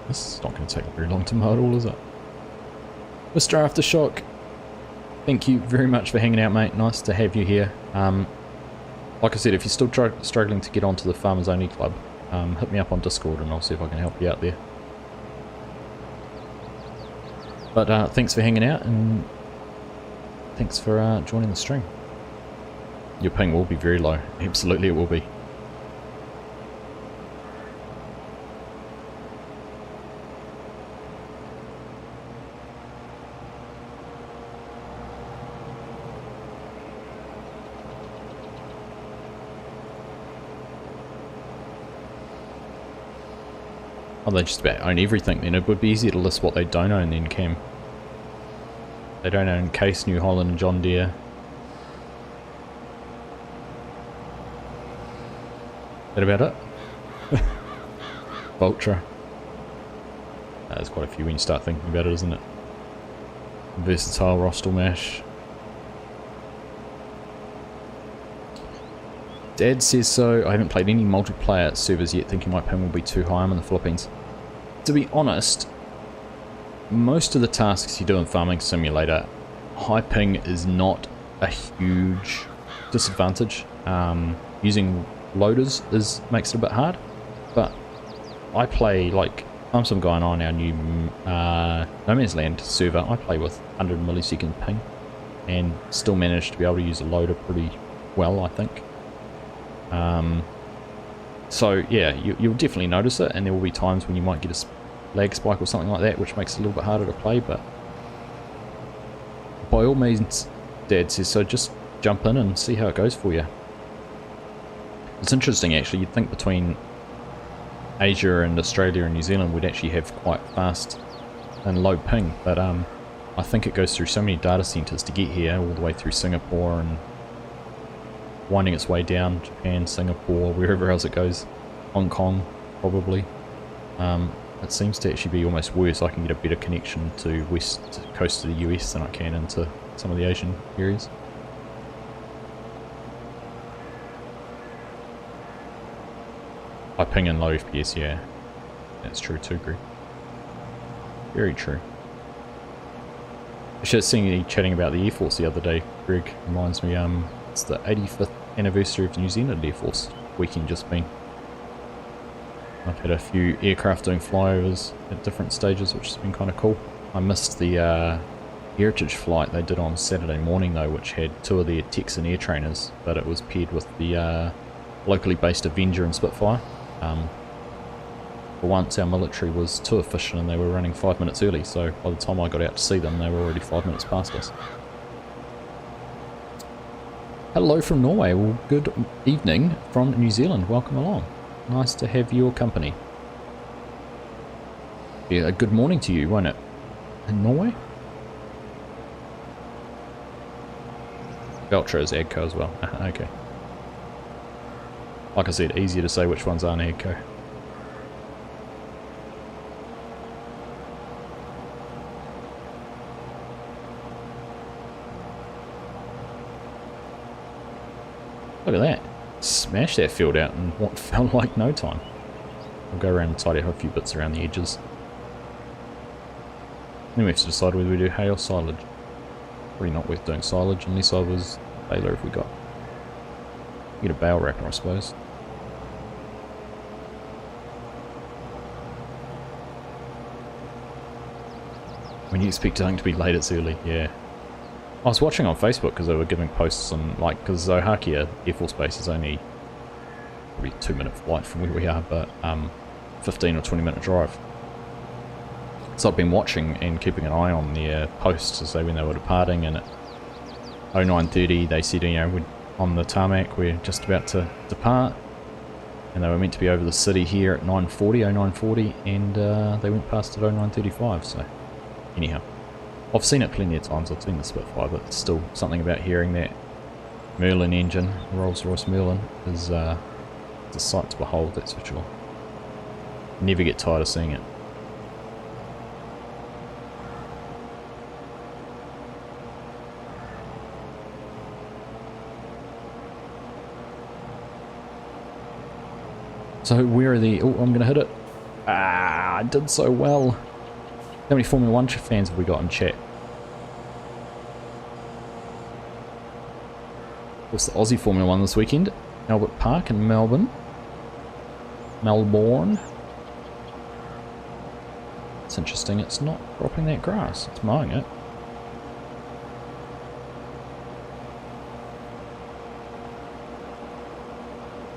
This is not going to take very long to mow at all, is it? Mr. Aftershock, thank you very much for hanging out, mate. Nice to have you here. Like I said, if you're still struggling to get onto the Farmers Only Club, hit me up on Discord and I'll see if I can help you out there. But thanks for hanging out and thanks for joining the stream. Your ping will be very low. Absolutely it will be. Oh, they just about own everything then. It would be easier to list what they don't own then, Cam. They don't own Case, New Holland, and John Deere. That about it? Vultra. There's quite a few when you start thinking about it, isn't it? Versatile, Rostel Mash. Dad says so. I haven't played any multiplayer servers yet, thinking my ping will be too high. I'm in the Philippines. To be honest, most of the tasks you do in Farming Simulator, high ping is not a huge disadvantage. Using loaders makes it a bit hard, but I play like I'm some guy on our new No Man's Land server. I play with 100 millisecond ping and still manage to be able to use a loader pretty well, I think. So yeah, you'll definitely notice it, and there will be times when you might get a lag spike or something like that, which makes it a little bit harder to play, but by all means, Dad says, so just jump in and see how it goes for you. It's interesting actually, you'd think between Asia and Australia and New Zealand we'd actually have quite fast and low ping, but I think it goes through so many data centers to get here, all the way through Singapore and winding its way down, Japan, Singapore, wherever else it goes, Hong Kong probably. It seems to actually be almost worse. I can get a better connection to west coast of the US than I can into some of the Asian areas. I ping in low FPS, yeah. That's true too, Greg. Very true. I should have seen you chatting about the Air Force the other day, Greg. Reminds me, it's the 85th anniversary of the New Zealand Air Force weekend just been. I've had a few aircraft doing flyovers at different stages, which has been kind of cool. I missed the heritage flight they did on Saturday morning though, which had two of their Texan air trainers, but it was paired with the locally based Avenger and Spitfire. For once our military was too efficient and they were running 5 minutes early, so by the time I got out to see them they were already 5 minutes past us. Hello from Norway, well good evening from New Zealand, welcome along. Nice to have your company. Yeah, a good morning to you, won't it? In Norway? Beltra is AGCO as well, okay. Like I said, easier to say which ones aren't AGCO. Look at that. Smash that field out in what felt like no time. I'll go around and tidy up a few bits around the edges. Then we have to decide whether we do hay or silage. Probably not worth doing silage unless I was baler if we got. Get a bale wrapper I suppose. When you expect something to be late, it's early, yeah. I was watching on Facebook because they were giving posts on, like, because Zohakia Air Force Base is only probably 2-minute flight from where we are, but 15 or 20-minute drive. So I've been watching and keeping an eye on their posts to say when they were departing, and at 09:30 they said, you know, we're on the tarmac, we're just about to depart, and they were meant to be over the city here at 09:40, and they went past at 09:35, so anyhow. I've seen it plenty of times, I've seen the Spitfire, but still something about hearing that Merlin engine, Rolls-Royce Merlin, is a sight to behold, that's for sure. Never get tired of seeing it. So where are the... oh, I'm going to hit it. Ah, I did so well. How many Formula 1 fans have we got in chat? What's the Aussie Formula 1 this weekend? Albert Park in Melbourne. Melbourne. It's interesting, it's not dropping that grass, it's mowing it.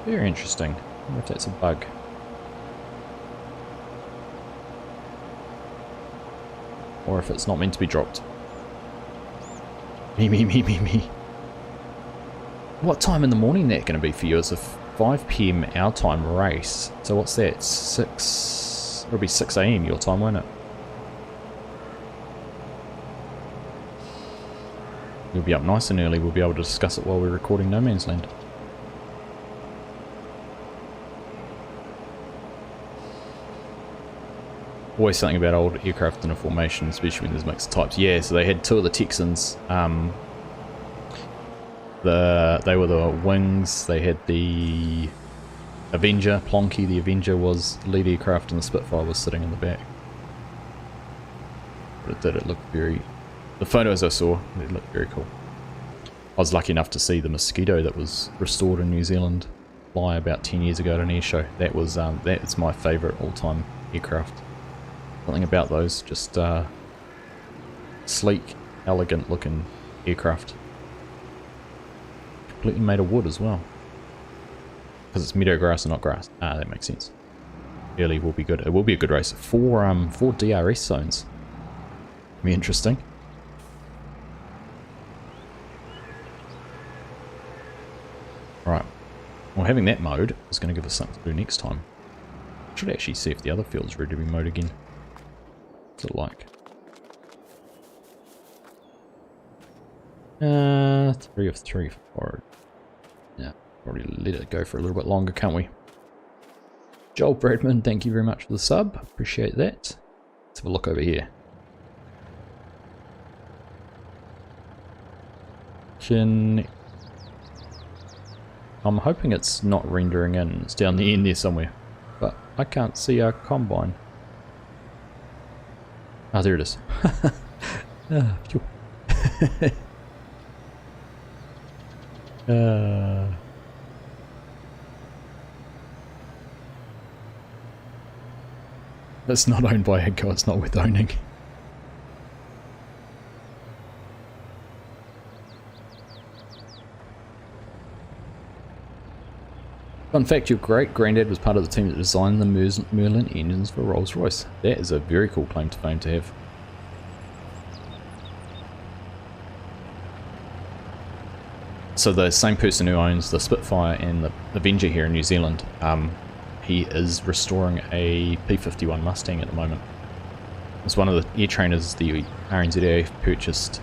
Very interesting. I wonder if that's a bug. Or if it's not meant to be dropped. Me. What time in the morning that going to be for you? It's a 5 PM our time race. So what's that? 6... it'll be 6 AM your time, won't it? You'll be up nice and early. We'll be able to discuss it while we're recording No Man's Land. Always something about old aircraft in a formation, especially when there's mixed types. Yeah, so they had two of the Texans. They were the wings. They had the Avenger, Plonky. The Avenger was the lead aircraft, and the Spitfire was sitting in the back. But it looked very... the photos I saw, it looked very cool. I was lucky enough to see the Mosquito that was restored in New Zealand fly about 10 years ago at an air show. That was that's my favourite all-time aircraft. Something about those, just sleek, elegant looking aircraft. Completely made of wood as well. Because it's meadow grass and not grass. Ah, that makes sense. Early will be good. It will be a good race. Four DRS zones. Be interesting. Right. Well, having that mode is going to give us something to do next time. Should actually see if the other field's ready to be mowed again. What's it like? 3 of 3 forward. Yeah, probably let it go for a little bit longer, can't we? Joel Bradman, thank you very much for the sub. Appreciate that. Let's have a look over here. I'm hoping it's not rendering in. It's down the end there somewhere. But I can't see our combine. Oh, there it is. That's not owned by Agco, it's not worth owning. Fun fact, your great-granddad was part of the team that designed the Merlin engines for Rolls-Royce. That is a very cool claim to fame to have. So the same person who owns the Spitfire and the Avenger here in New Zealand, he is restoring a P-51 Mustang at the moment. It's one of the air trainers the RNZAF purchased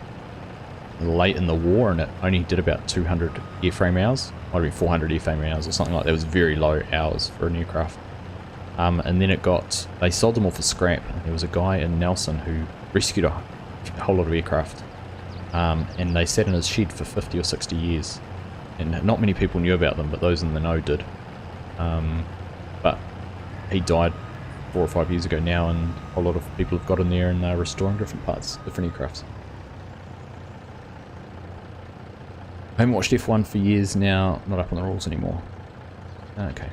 late in the war, and it only did about 200 airframe hours. Might have been 400 airframe hours or something like that. It was very low hours for an aircraft. And then they sold them all for scrap. There was a guy in Nelson who rescued a whole lot of aircraft. And they sat in his shed for 50 or 60 years. And not many people knew about them, but those in the know did. But he died 4 or 5 years ago now, and a whole lot of people have got in there and they're restoring different parts, different aircrafts. I haven't watched F1 for years now, not up on the rules anymore. Okay.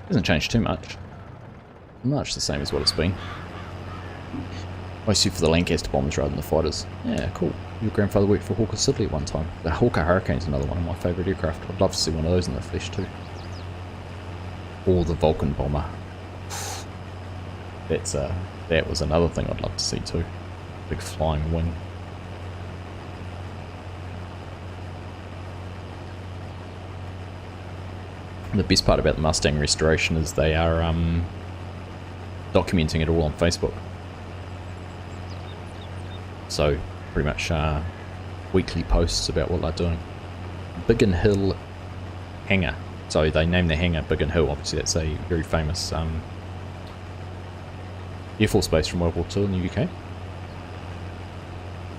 Hasn't changed too much. Much the same as what it's been. Mostly for the Lancaster bombers rather than the fighters. Yeah, cool. Your grandfather worked for Hawker Siddeley at one time. The Hawker Hurricane's another one of my favourite aircraft. I'd love to see one of those in the flesh too. Or the Vulcan bomber. That was another thing I'd love to see too. Big flying wing. The best part about the Mustang restoration is they are documenting it all on Facebook. So pretty much weekly posts about what they're doing. Biggin Hill hangar. So they named the hangar Biggin Hill. Obviously that's a very famous Air Force base from World War II in the UK.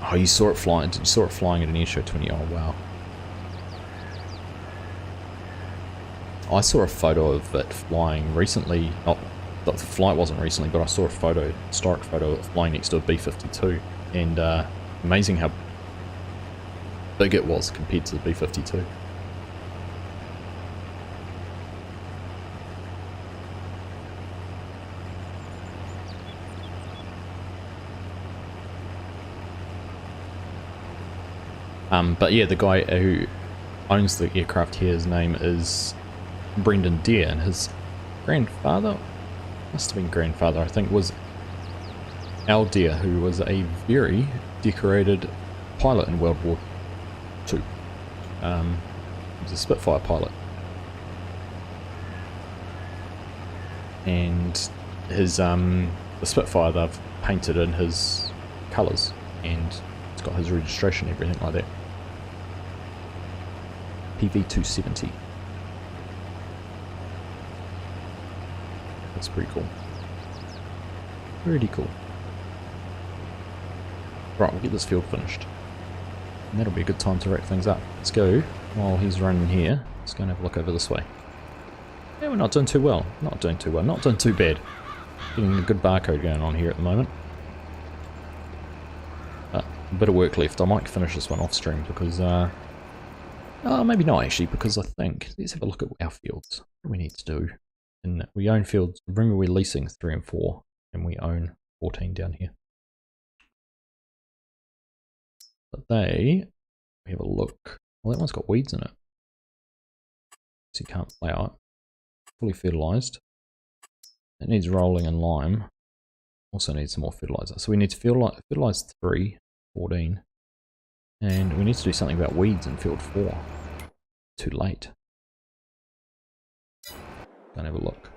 Oh, you saw it flying. You saw it flying at an airshow 20. Oh wow. I saw a photo of it flying recently. Not the flight wasn't recently, but I saw a photo, historic photo of it flying next to a B-52, and amazing how big it was compared to the B-52. But yeah, the guy who owns the aircraft here, his name is Brendan Deere, and his grandfather, must have been grandfather, I think, was Al Deere, who was a very decorated pilot in World War II. He was a Spitfire pilot. And his the Spitfire they've painted in his colours, and it's got his registration and everything like that. PV270. That's pretty cool. Pretty cool. Right, we'll get this field finished. And that'll be a good time to wrap things up. Let's go, while he's running here, let's go and have a look over this way. Yeah, we're not doing too well. Not doing too well. Not doing too bad. Getting a good barcode going on here at the moment. A bit of work left. I might finish this one off stream because, maybe not actually, because I think, let's have a look at our fields. What do we need to do? And we own fields, remember we're leasing 3 and 4, and we own 14 down here. But we have a look, well that one's got weeds in it. so you can't plough it. Fully fertilised. It needs rolling and lime. Also needs some more fertiliser. So we need to fertilise 3, 14. And we need to do something about weeds in field 4. Too late. Don't have a look.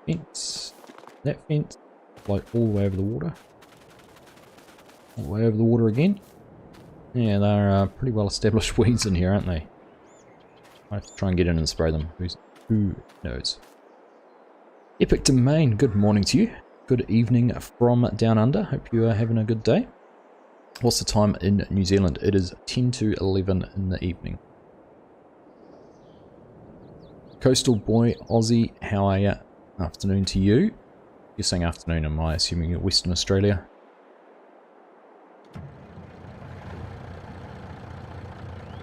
Fence. That fence. Float all the way over the water. All the way over the water again. Yeah, they're pretty well established weeds in here, aren't they? I have to try and get in and spray them. Who knows? Epic Domain, good morning to you. Good evening from down under. Hope you are having a good day. What's the time in New Zealand? It is 10 to 11 in the evening. Coastal boy, Aussie, how are you? Afternoon to you. You're saying afternoon, am I assuming you're Western Australia?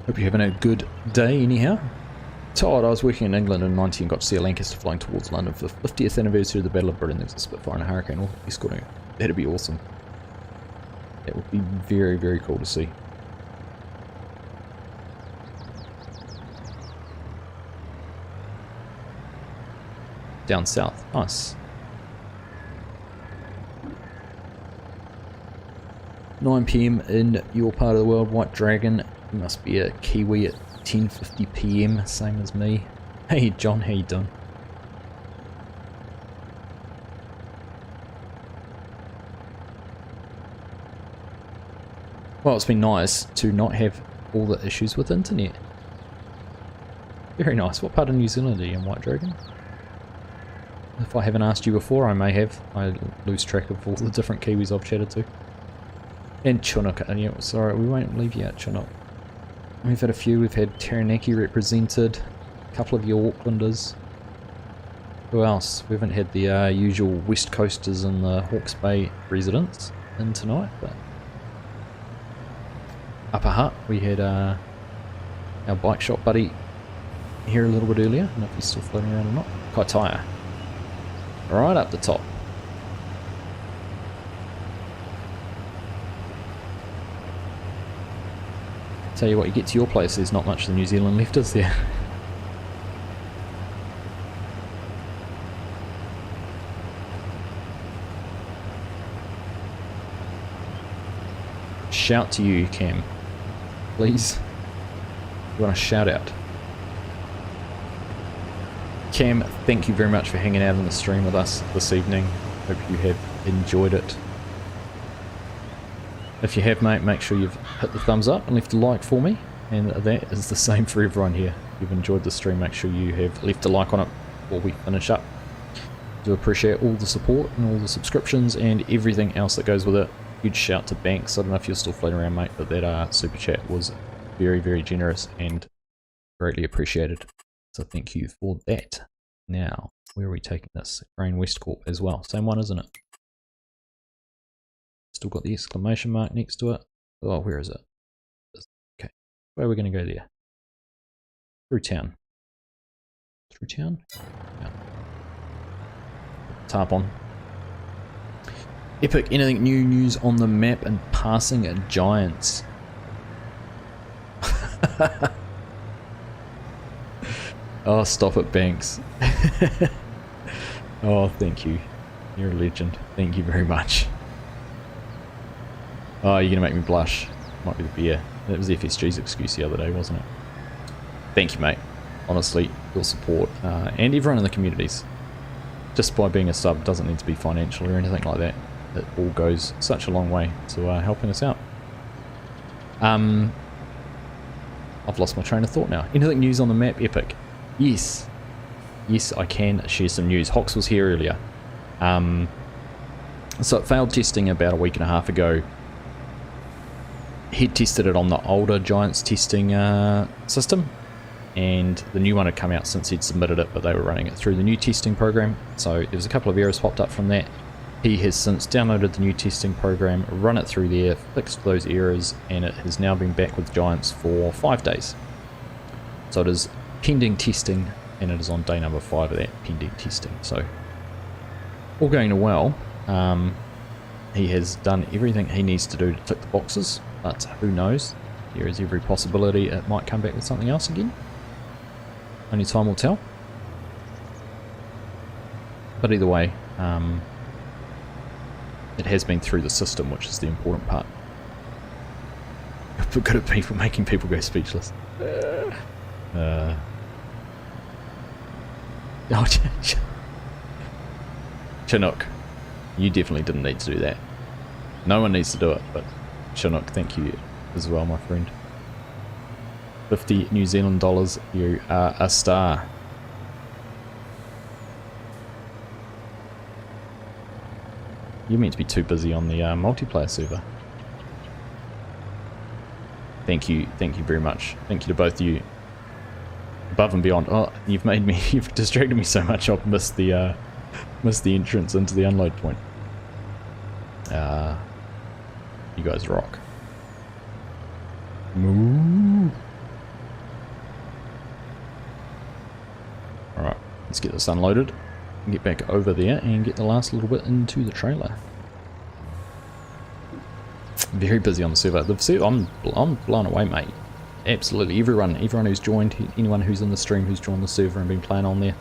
Hope you're having a good day anyhow. Todd, I was working in England in 90 and got to see a Lancaster flying towards London for the 50th anniversary of the Battle of Britain. There's a Spitfire and a Hurricane all escorting it. That'd be awesome. That would be very, very cool to see. Down south. Nice. 9 PM in your part of the world. White Dragon. You must be a Kiwi at 10:50 PM. Same as me. Hey John, how you doing? Well, it's been nice to not have all the issues with internet. Very nice. What part of New Zealand are you in, White Dragon? If I haven't asked you before, I may have. I lose track of all the different Kiwis I've chatted to. And Chinook, yeah, sorry, we won't leave you out, Chinook. We've had a few. We've had Taranaki represented, a couple of your Aucklanders. Who else? We haven't had the usual West Coasters and the Hawke's Bay residents in tonight, but Upper Hutt, we had our bike shop buddy here a little bit earlier. I don't know if he's still floating around or not. Kaitaia. Right up the top. Tell you what, you get to your place, there's not much of the New Zealand left, is there? Shout to you, Cam. Please. You want a shout out? Cam, thank you very much for hanging out on the stream with us this evening. Hope you have enjoyed it. If you have, mate, make sure you've hit the thumbs up and left a like for me. And that is the same for everyone here. If you've enjoyed the stream, make sure you have left a like on it before we finish up. Do appreciate all the support and all the subscriptions and everything else that goes with it. Huge shout to Banks. I don't know if you're still floating around, mate, but that super chat was very, very generous and greatly appreciated. So thank you for that. Now, where are we taking this? Grain West Corp as well. Same one, isn't it? Still got the exclamation mark next to it. Oh, where is it? Okay. Where are we going to go there? Through town. Through town? Yeah. Tarp on. Epic, anything new news on the map and passing giants? Oh, stop it, Banks. Oh, thank you. You're a legend. Thank you very much. Oh, you're going to make me blush. Might be the beer. That was FSG's excuse the other day, wasn't it? Thank you, mate. Honestly, your support and everyone in the communities. Just by being a sub doesn't need to be financial or anything like that. It all goes such a long way to helping us out. I've lost my train of thought now. Anything news on the map, Epic? Yes. Yes, I can share some news. Hocks was here earlier. So it failed testing about a week and a half ago. He'd tested it on the older Giants testing system, and the new one had come out since he'd submitted it, but they were running it through the new testing program. So there was a couple of errors popped up from that. He has since downloaded the new testing program, run it through there, fixed those errors, and it has now been back with Giants for 5 days. So it is pending testing, and it is on day number 5 of that pending testing. So all going well. He has done everything he needs to do to tick the boxes, but who knows? there is every possibility it might come back with something else again. Only time will tell. But either way, it has been through the system, which is the important part. We're good at people making people go speechless. Chinook, you definitely didn't need to do that. No one needs to do it, but Chinook, thank you as well, my friend. 50 New Zealand dollars, you are a star. You're meant to be too busy on the multiplayer server. Thank you very much. Thank you to both of you. Above and beyond. Oh, you've made me, you've distracted me so much I've missed the entrance into the unload point. You guys rock. Moo. Alright, let's get this unloaded and get back over there and get the last little bit into the trailer. Very busy on the server. I'm blown away, mate. Absolutely, everyone who's joined, anyone who's in the stream who's joined the server and been playing on there.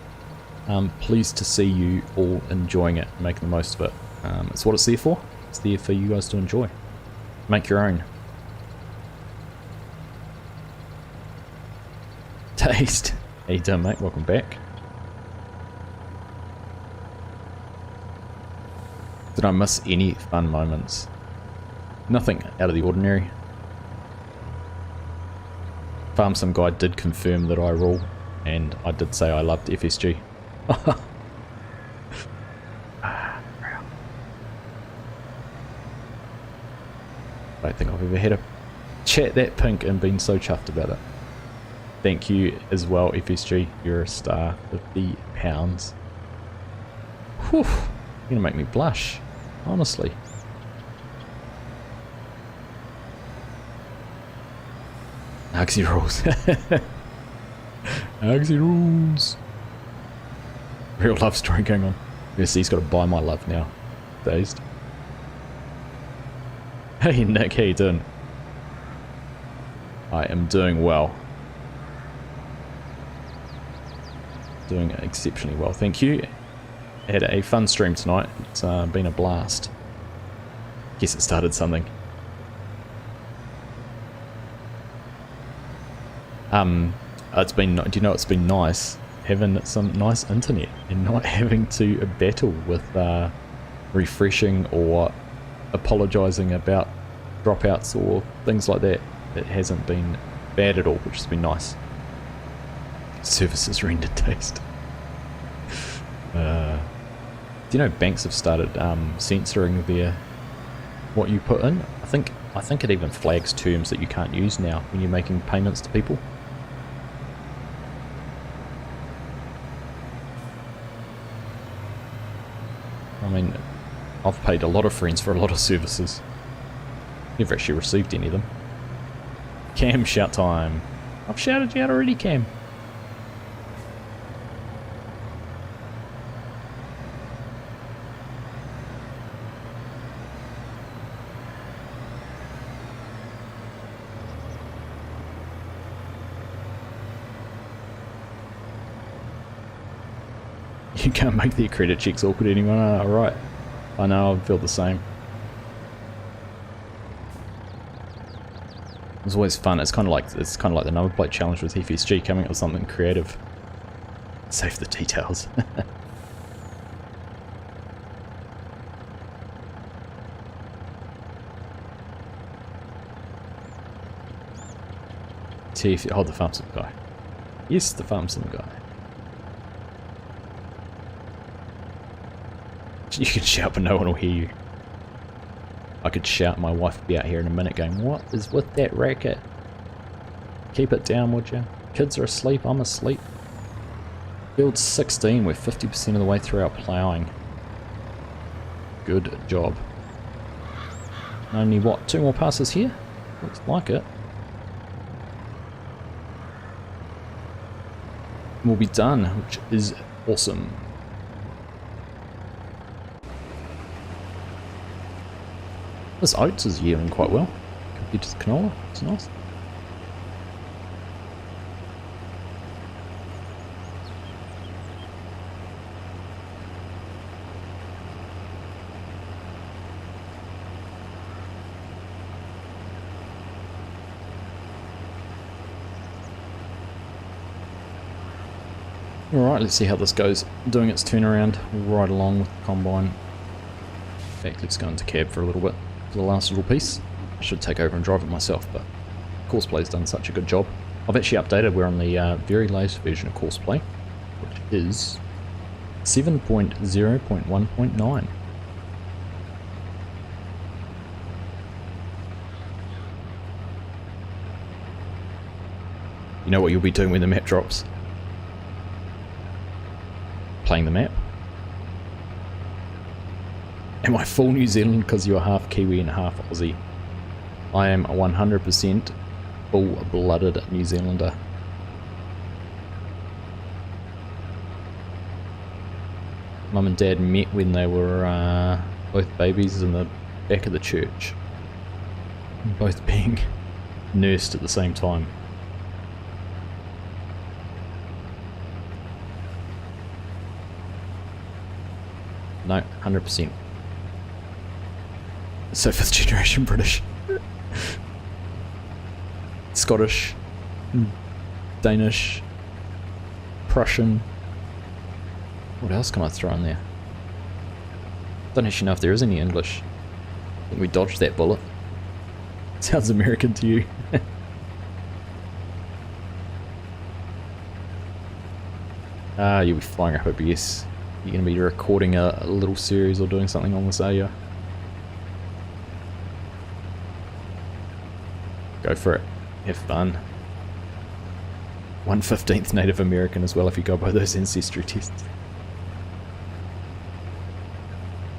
Pleased to see you all enjoying it, making the most of it. It's what it's there for. It's there for you guys to enjoy. Make your own. Taste. How you doing, mate? Welcome back. Did I miss any fun moments? Nothing out of the ordinary. Farm Sim Guy did confirm that I rule, and I did say I loved FSG. I don't think I've ever had a chat that pink and been so chuffed about it. Thank you as well, FSG. You're a star. £50. Whew. You're gonna make me blush, honestly. Argsy rules. Argsy rules. Real love story going on. Yes, he's got to buy my love now. Dazed. Hey Nick, how you doing? I am doing well. Doing exceptionally well, thank you. Had a fun stream tonight. It's been a blast. Guess it started something. It's been, do you know it's been nice having some nice internet and not having to battle with refreshing or apologising about dropouts or things like that. It hasn't been bad at all, which has been nice. Services rendered taste. Do you know banks have started censoring their what you put in? I think it even flags terms that you can't use now when you're making payments to people. I mean, I've paid a lot of friends for a lot of services. Never actually received any of them. Cam, shout time. I've shouted you out already, Cam. You can't make the credit checks awkward anymore. Oh, right. I know, I feel the same. It's always fun. It's kind of like the number plate challenge with FSG, coming up with something creative. Save the details. Oh, the Farm Sim guy. Yes, the Farm Sim guy. You can shout but no one will hear you. I could shout, my wife would be out here in a minute going, what is with that racket? Keep it down, would you? Kids are asleep, I'm asleep. Build 16, we're 50% of the way through our ploughing. Good job. Only what, 2 more passes here? Looks like it. We'll be done, which is awesome. This oats is yielding quite well compared to the canola. It's nice. Alright, let's see how this goes. Doing its turnaround right along with the combine. In fact, let's go into cab for a little bit. For the last little piece. I should take over and drive it myself, but Courseplay's done such a good job. I've actually updated, we're on the very latest version of Courseplay, which is 7.0.1.9. You know what you'll be doing when the map drops? Playing the map. Am I full New Zealand because you're half Kiwi and half Aussie? I am 100% full-blooded New Zealander. Mum and Dad met when they were both babies in the back of the church. Both being nursed at the same time. No, 100%. So 5th generation British. Scottish. Danish. Prussian. What else can I throw in there? Don't actually know if there is any English. I think we dodged that bullet. Sounds American to you. You'll be flying up OBS. You're going to be recording a little series or doing something on this, are you? Go for it. Have fun. 1/15th Native American as well if you go by those ancestry tests.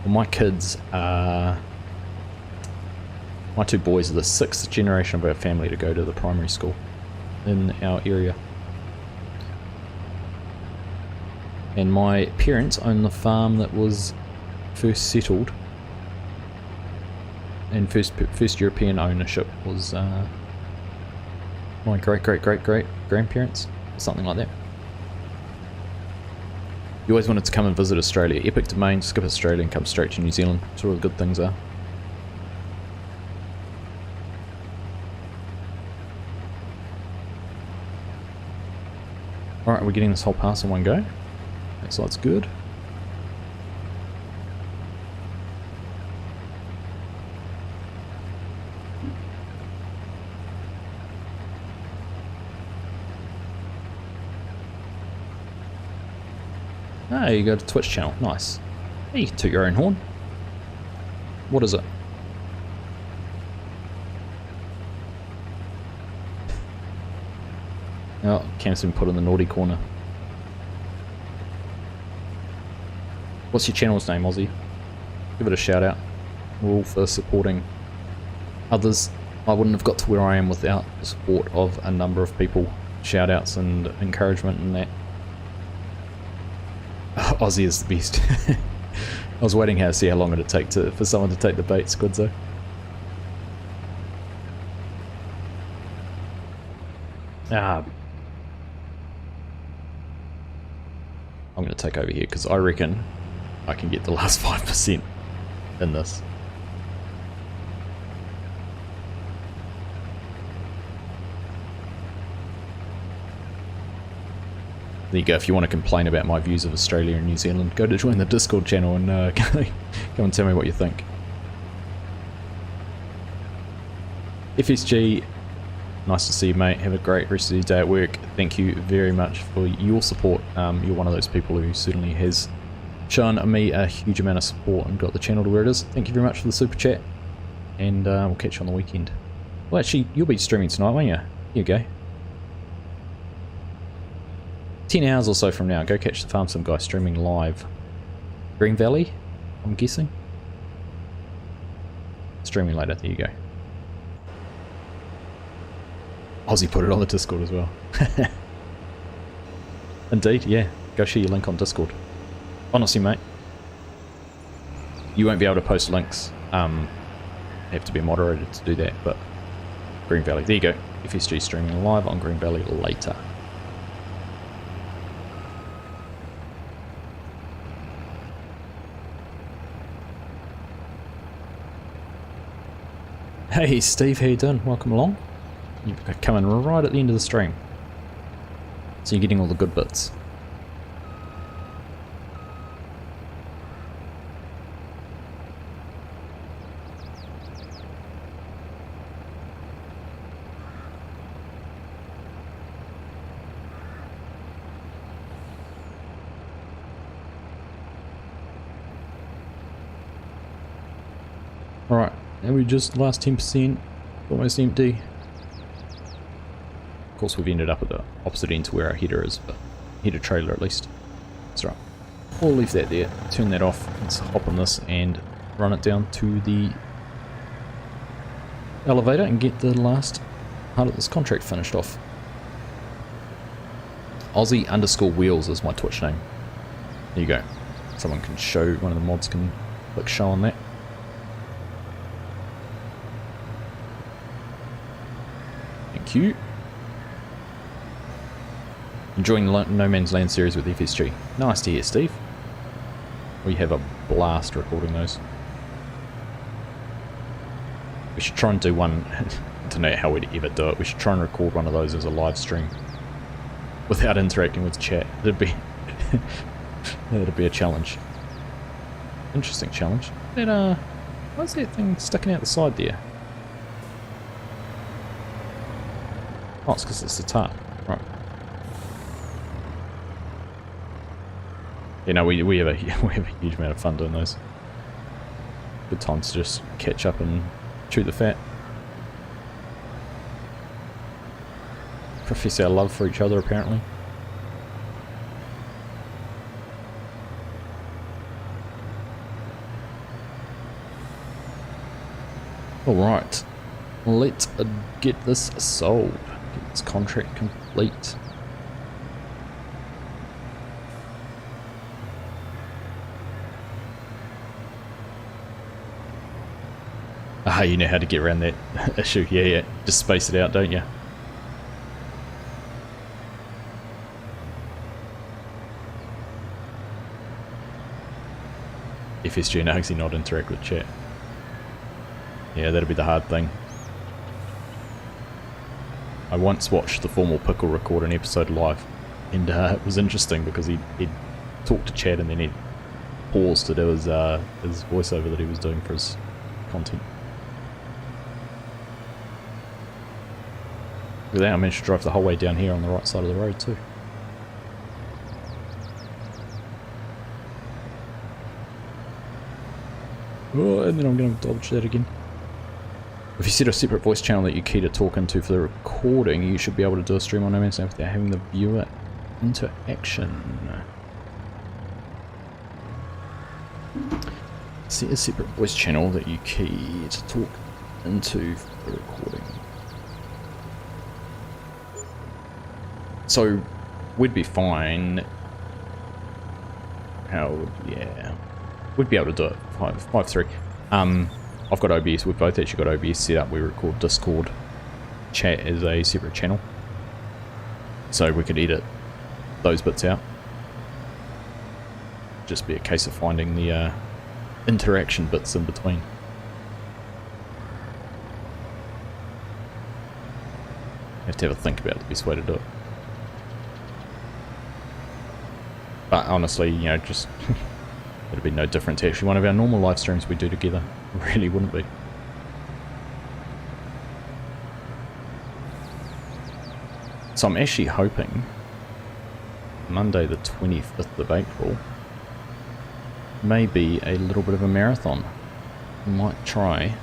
Well, my kids are... My two boys are the 6th generation of our family to go to the primary school in our area. And my parents own the farm that was first settled, and first European ownership was my great grandparents, something like that. You always wanted to come and visit Australia. Epic domain, skip Australia and come straight to New Zealand. That's where all the good things are. Alright, we're getting this whole pass in one go. So that's good. Ah, you got a Twitch channel. Nice. Hey, you can toot your own horn. What is it? Oh, Cam's been put in the naughty corner. What's your channel's name, Aussie? Give it a shout out. We're all for supporting others. I wouldn't have got to where I am without the support of a number of people. Shout outs and encouragement and that. Aussie is the best. I was waiting to see how long it'd take for someone to take the bait, Squidzo. I'm going to take over here because I reckon I can get the last 5% in this. There you go. If you want to complain about my views of Australia and New Zealand, go to join the Discord channel and come and tell me what you think. FSG, nice to see you, mate. Have a great rest of your day at work. Thank you very much for your support. You're one of those people who certainly has shown me a huge amount of support and got the channel to where it is. Thank you very much for the super chat, and we'll catch you on the weekend. Well, actually, you'll be streaming tonight, won't you? Here you go. 10 hours or so from now, go catch the Farm Sim guy streaming live. Green Valley, I'm guessing. Streaming later, there you go. Aussie put it on the Discord as well. Indeed, yeah. Go share your link on Discord. Honestly, mate, you won't be able to post links. You have to be a moderator to do that, but Green Valley, there you go. FSG streaming live on Green Valley later. Hey Steve, how you doing? Welcome along. You're coming right at the end of the stream, so you're getting all the good bits. Alright, now we just last 10%, almost empty. Of course we've ended up at the opposite end to where our header is, but header trailer at least. That's right. We'll leave that there, turn that off, let's hop on this and run it down to the elevator and get the last part of this contract finished off. Aussie _ wheels is my Twitch name. There you go. Someone can show, one of the mods can click show on that. Thank you. Enjoying the No Man's Land series with FSG. Nice to hear, Steve. We have a blast recording those. We should try and do one, I don't know how we'd ever do it, we should try and record one of those as a live stream without interacting with chat. That'd be a challenge. Interesting challenge. That, why is that thing sticking out the side there? Oh, it's because it's the tarp. Right. You know, we have a huge amount of fun doing those. Good times to just catch up and chew the fat. Profess our love for each other, apparently. Alright, let's get this sold. Get this contract complete. Ah, you know how to get around that issue. Yeah, just space it out, don't you? FSG and Argsy not interact with chat. Yeah, that'll be the hard thing. I once watched the Formal Pickle record an episode live, and it was interesting because he'd talk to chat and then he'd pause to do his voiceover that he was doing for his content. Look at that, I managed to drive the whole way down here on the right side of the road too. Oh, and then I'm going to dodge that again. If you set a separate voice channel that you key to talk into for the recording, you should be able to do a stream on No Man's Land without having the viewer interaction. Set a separate voice channel that you key to talk into for the recording. So, we'd be fine. We'd be able to do it. 5.3. I've got OBS. We've both actually got OBS set up. We record Discord chat as a separate channel, so we could edit those bits out. Just be a case of finding the interaction bits in between. Have to have a think about the best way to do it. But honestly, you know, just it'd be no different to actually one of our normal live streams we do together. It really wouldn't be. So I'm actually hoping Monday the 25th of April may be a little bit of a marathon. I might try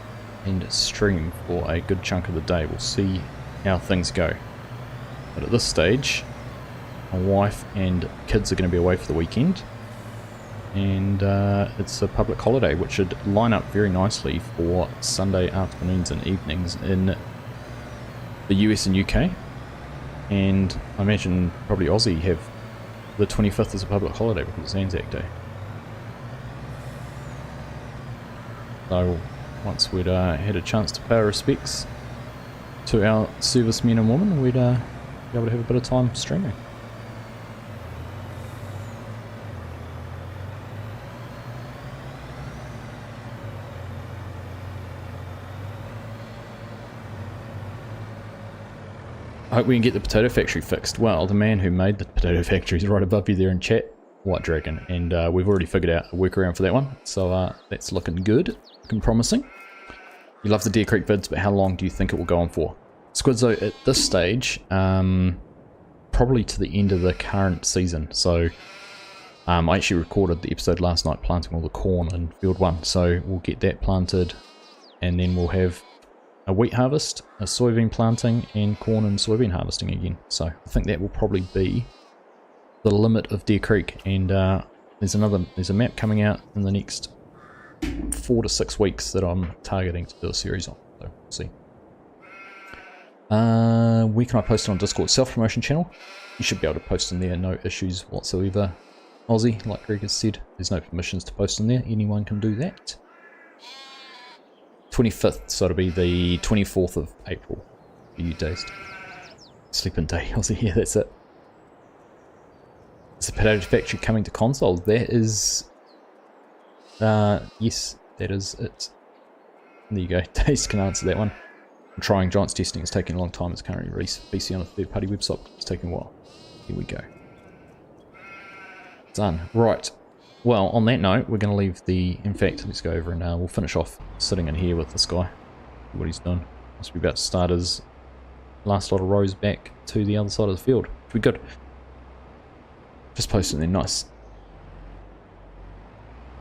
and stream for a good chunk of the day. We'll see how things go. But at this stage, my wife and kids are going to be away for the weekend, and it's a public holiday, which should line up very nicely for Sunday afternoons and evenings in the US and UK, and I imagine probably Aussie have the 25th as a public holiday because it's Anzac Day. So once we'd had a chance to pay our respects to our servicemen and women, we'd be able to have a bit of time streaming. I hope we can get the potato factory fixed. Well, the man who made the potato factory is right above you there in chat, White Dragon, and we've already figured out a workaround for that one, so that's looking good, looking promising. You love the Deer Creek vids, but how long do you think it will go on for? Squidzo, at this stage, probably to the end of the current season. So I actually recorded the episode last night planting all the corn in field 1, so we'll get that planted and then we'll have a wheat harvest, a soybean planting, and corn and soybean harvesting again. So I think that will probably be the limit of Deer Creek, and there's a map coming out in the next 4 to 6 weeks that I'm targeting to do a series on, so we'll see. Where can I post it on Discord? Self-promotion channel. You should be able to post in there, no issues whatsoever. Aussie, like Greg has said, there's no permissions to post in there, anyone can do that. 25th, so it'll be the 24th of April for you days. Sleeping day, Aussie, yeah, that's it. Is the potato factory coming to console? That is... yes, that is it. There you go, Days can answer that one. I'm trying Giants testing, it's taking a long time, it's currently released PC on a third-party website, it's taking a while. Here we go. Done. Right. Well, on that note, we're going to leave the... In fact, let's go over and we'll finish off sitting in here with this guy. See what he's done. Must be about to start his last lot of rows back to the other side of the field. Which would be good. Just posting there, nice.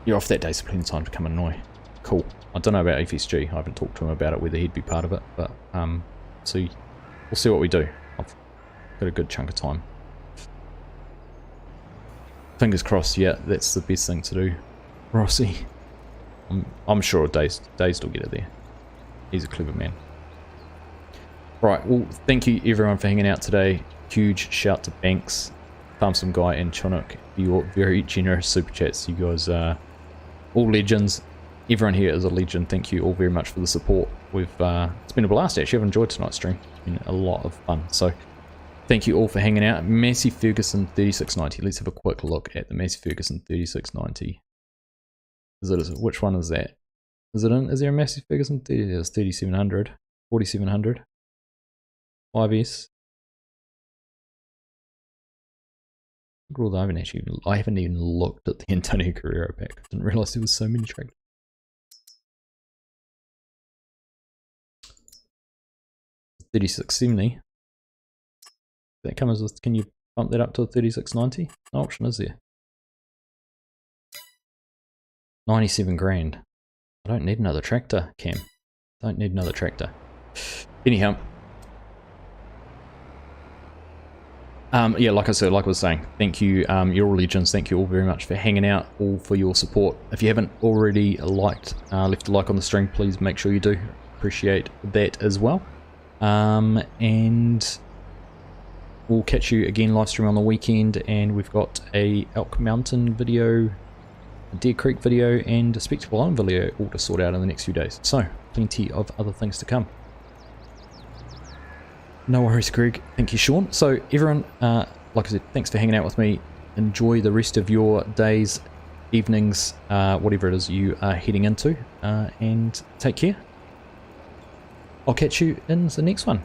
You're off that day, so plenty of time to come and annoy. Cool. I don't know about FSG. I haven't talked to him about it, whether he'd be part of it, but so we'll see what we do. I've got a good chunk of time. Fingers crossed, yeah, that's the best thing to do. Rossi. I'm sure Days will get it there. He's a clever man. Right, well, thank you everyone for hanging out today. Huge shout to Banks, Farmsome Guy, and Chinook for your very generous super chats. You guys are all legends. Everyone here is a legend. Thank you all very much for the support. It's been a blast actually. I've enjoyed tonight's stream. It's been a lot of fun. So thank you all for hanging out. Massey Ferguson 3690. Let's have a quick look at the Massey Ferguson 3690. Which one is that? Is there a Massey Ferguson? There's 3700, 4700, 5S. I haven't even looked at the Antonio Carrero pack. I didn't realise there was so many tractors. 3670. That comes with, can you bump that up to a 3690? No option, is there? 97 grand. I don't need another tractor, Cam. Don't need another tractor. Anyhow. Yeah, like I was saying, thank you, you're all legends. Thank you all very much for hanging out, all for your support. If you haven't already left a like on the stream, please make sure you do. Appreciate that as well. And we'll catch you again live stream on the weekend, and we've got a Elk Mountain video, a Deer Creek video, and a Spectacle Island video all to sort out in the next few days. So, plenty of other things to come. No worries, Greg. Thank you, Sean. So, everyone, like I said, thanks for hanging out with me. Enjoy the rest of your days, evenings, whatever it is you are heading into, and take care. I'll catch you in the next one.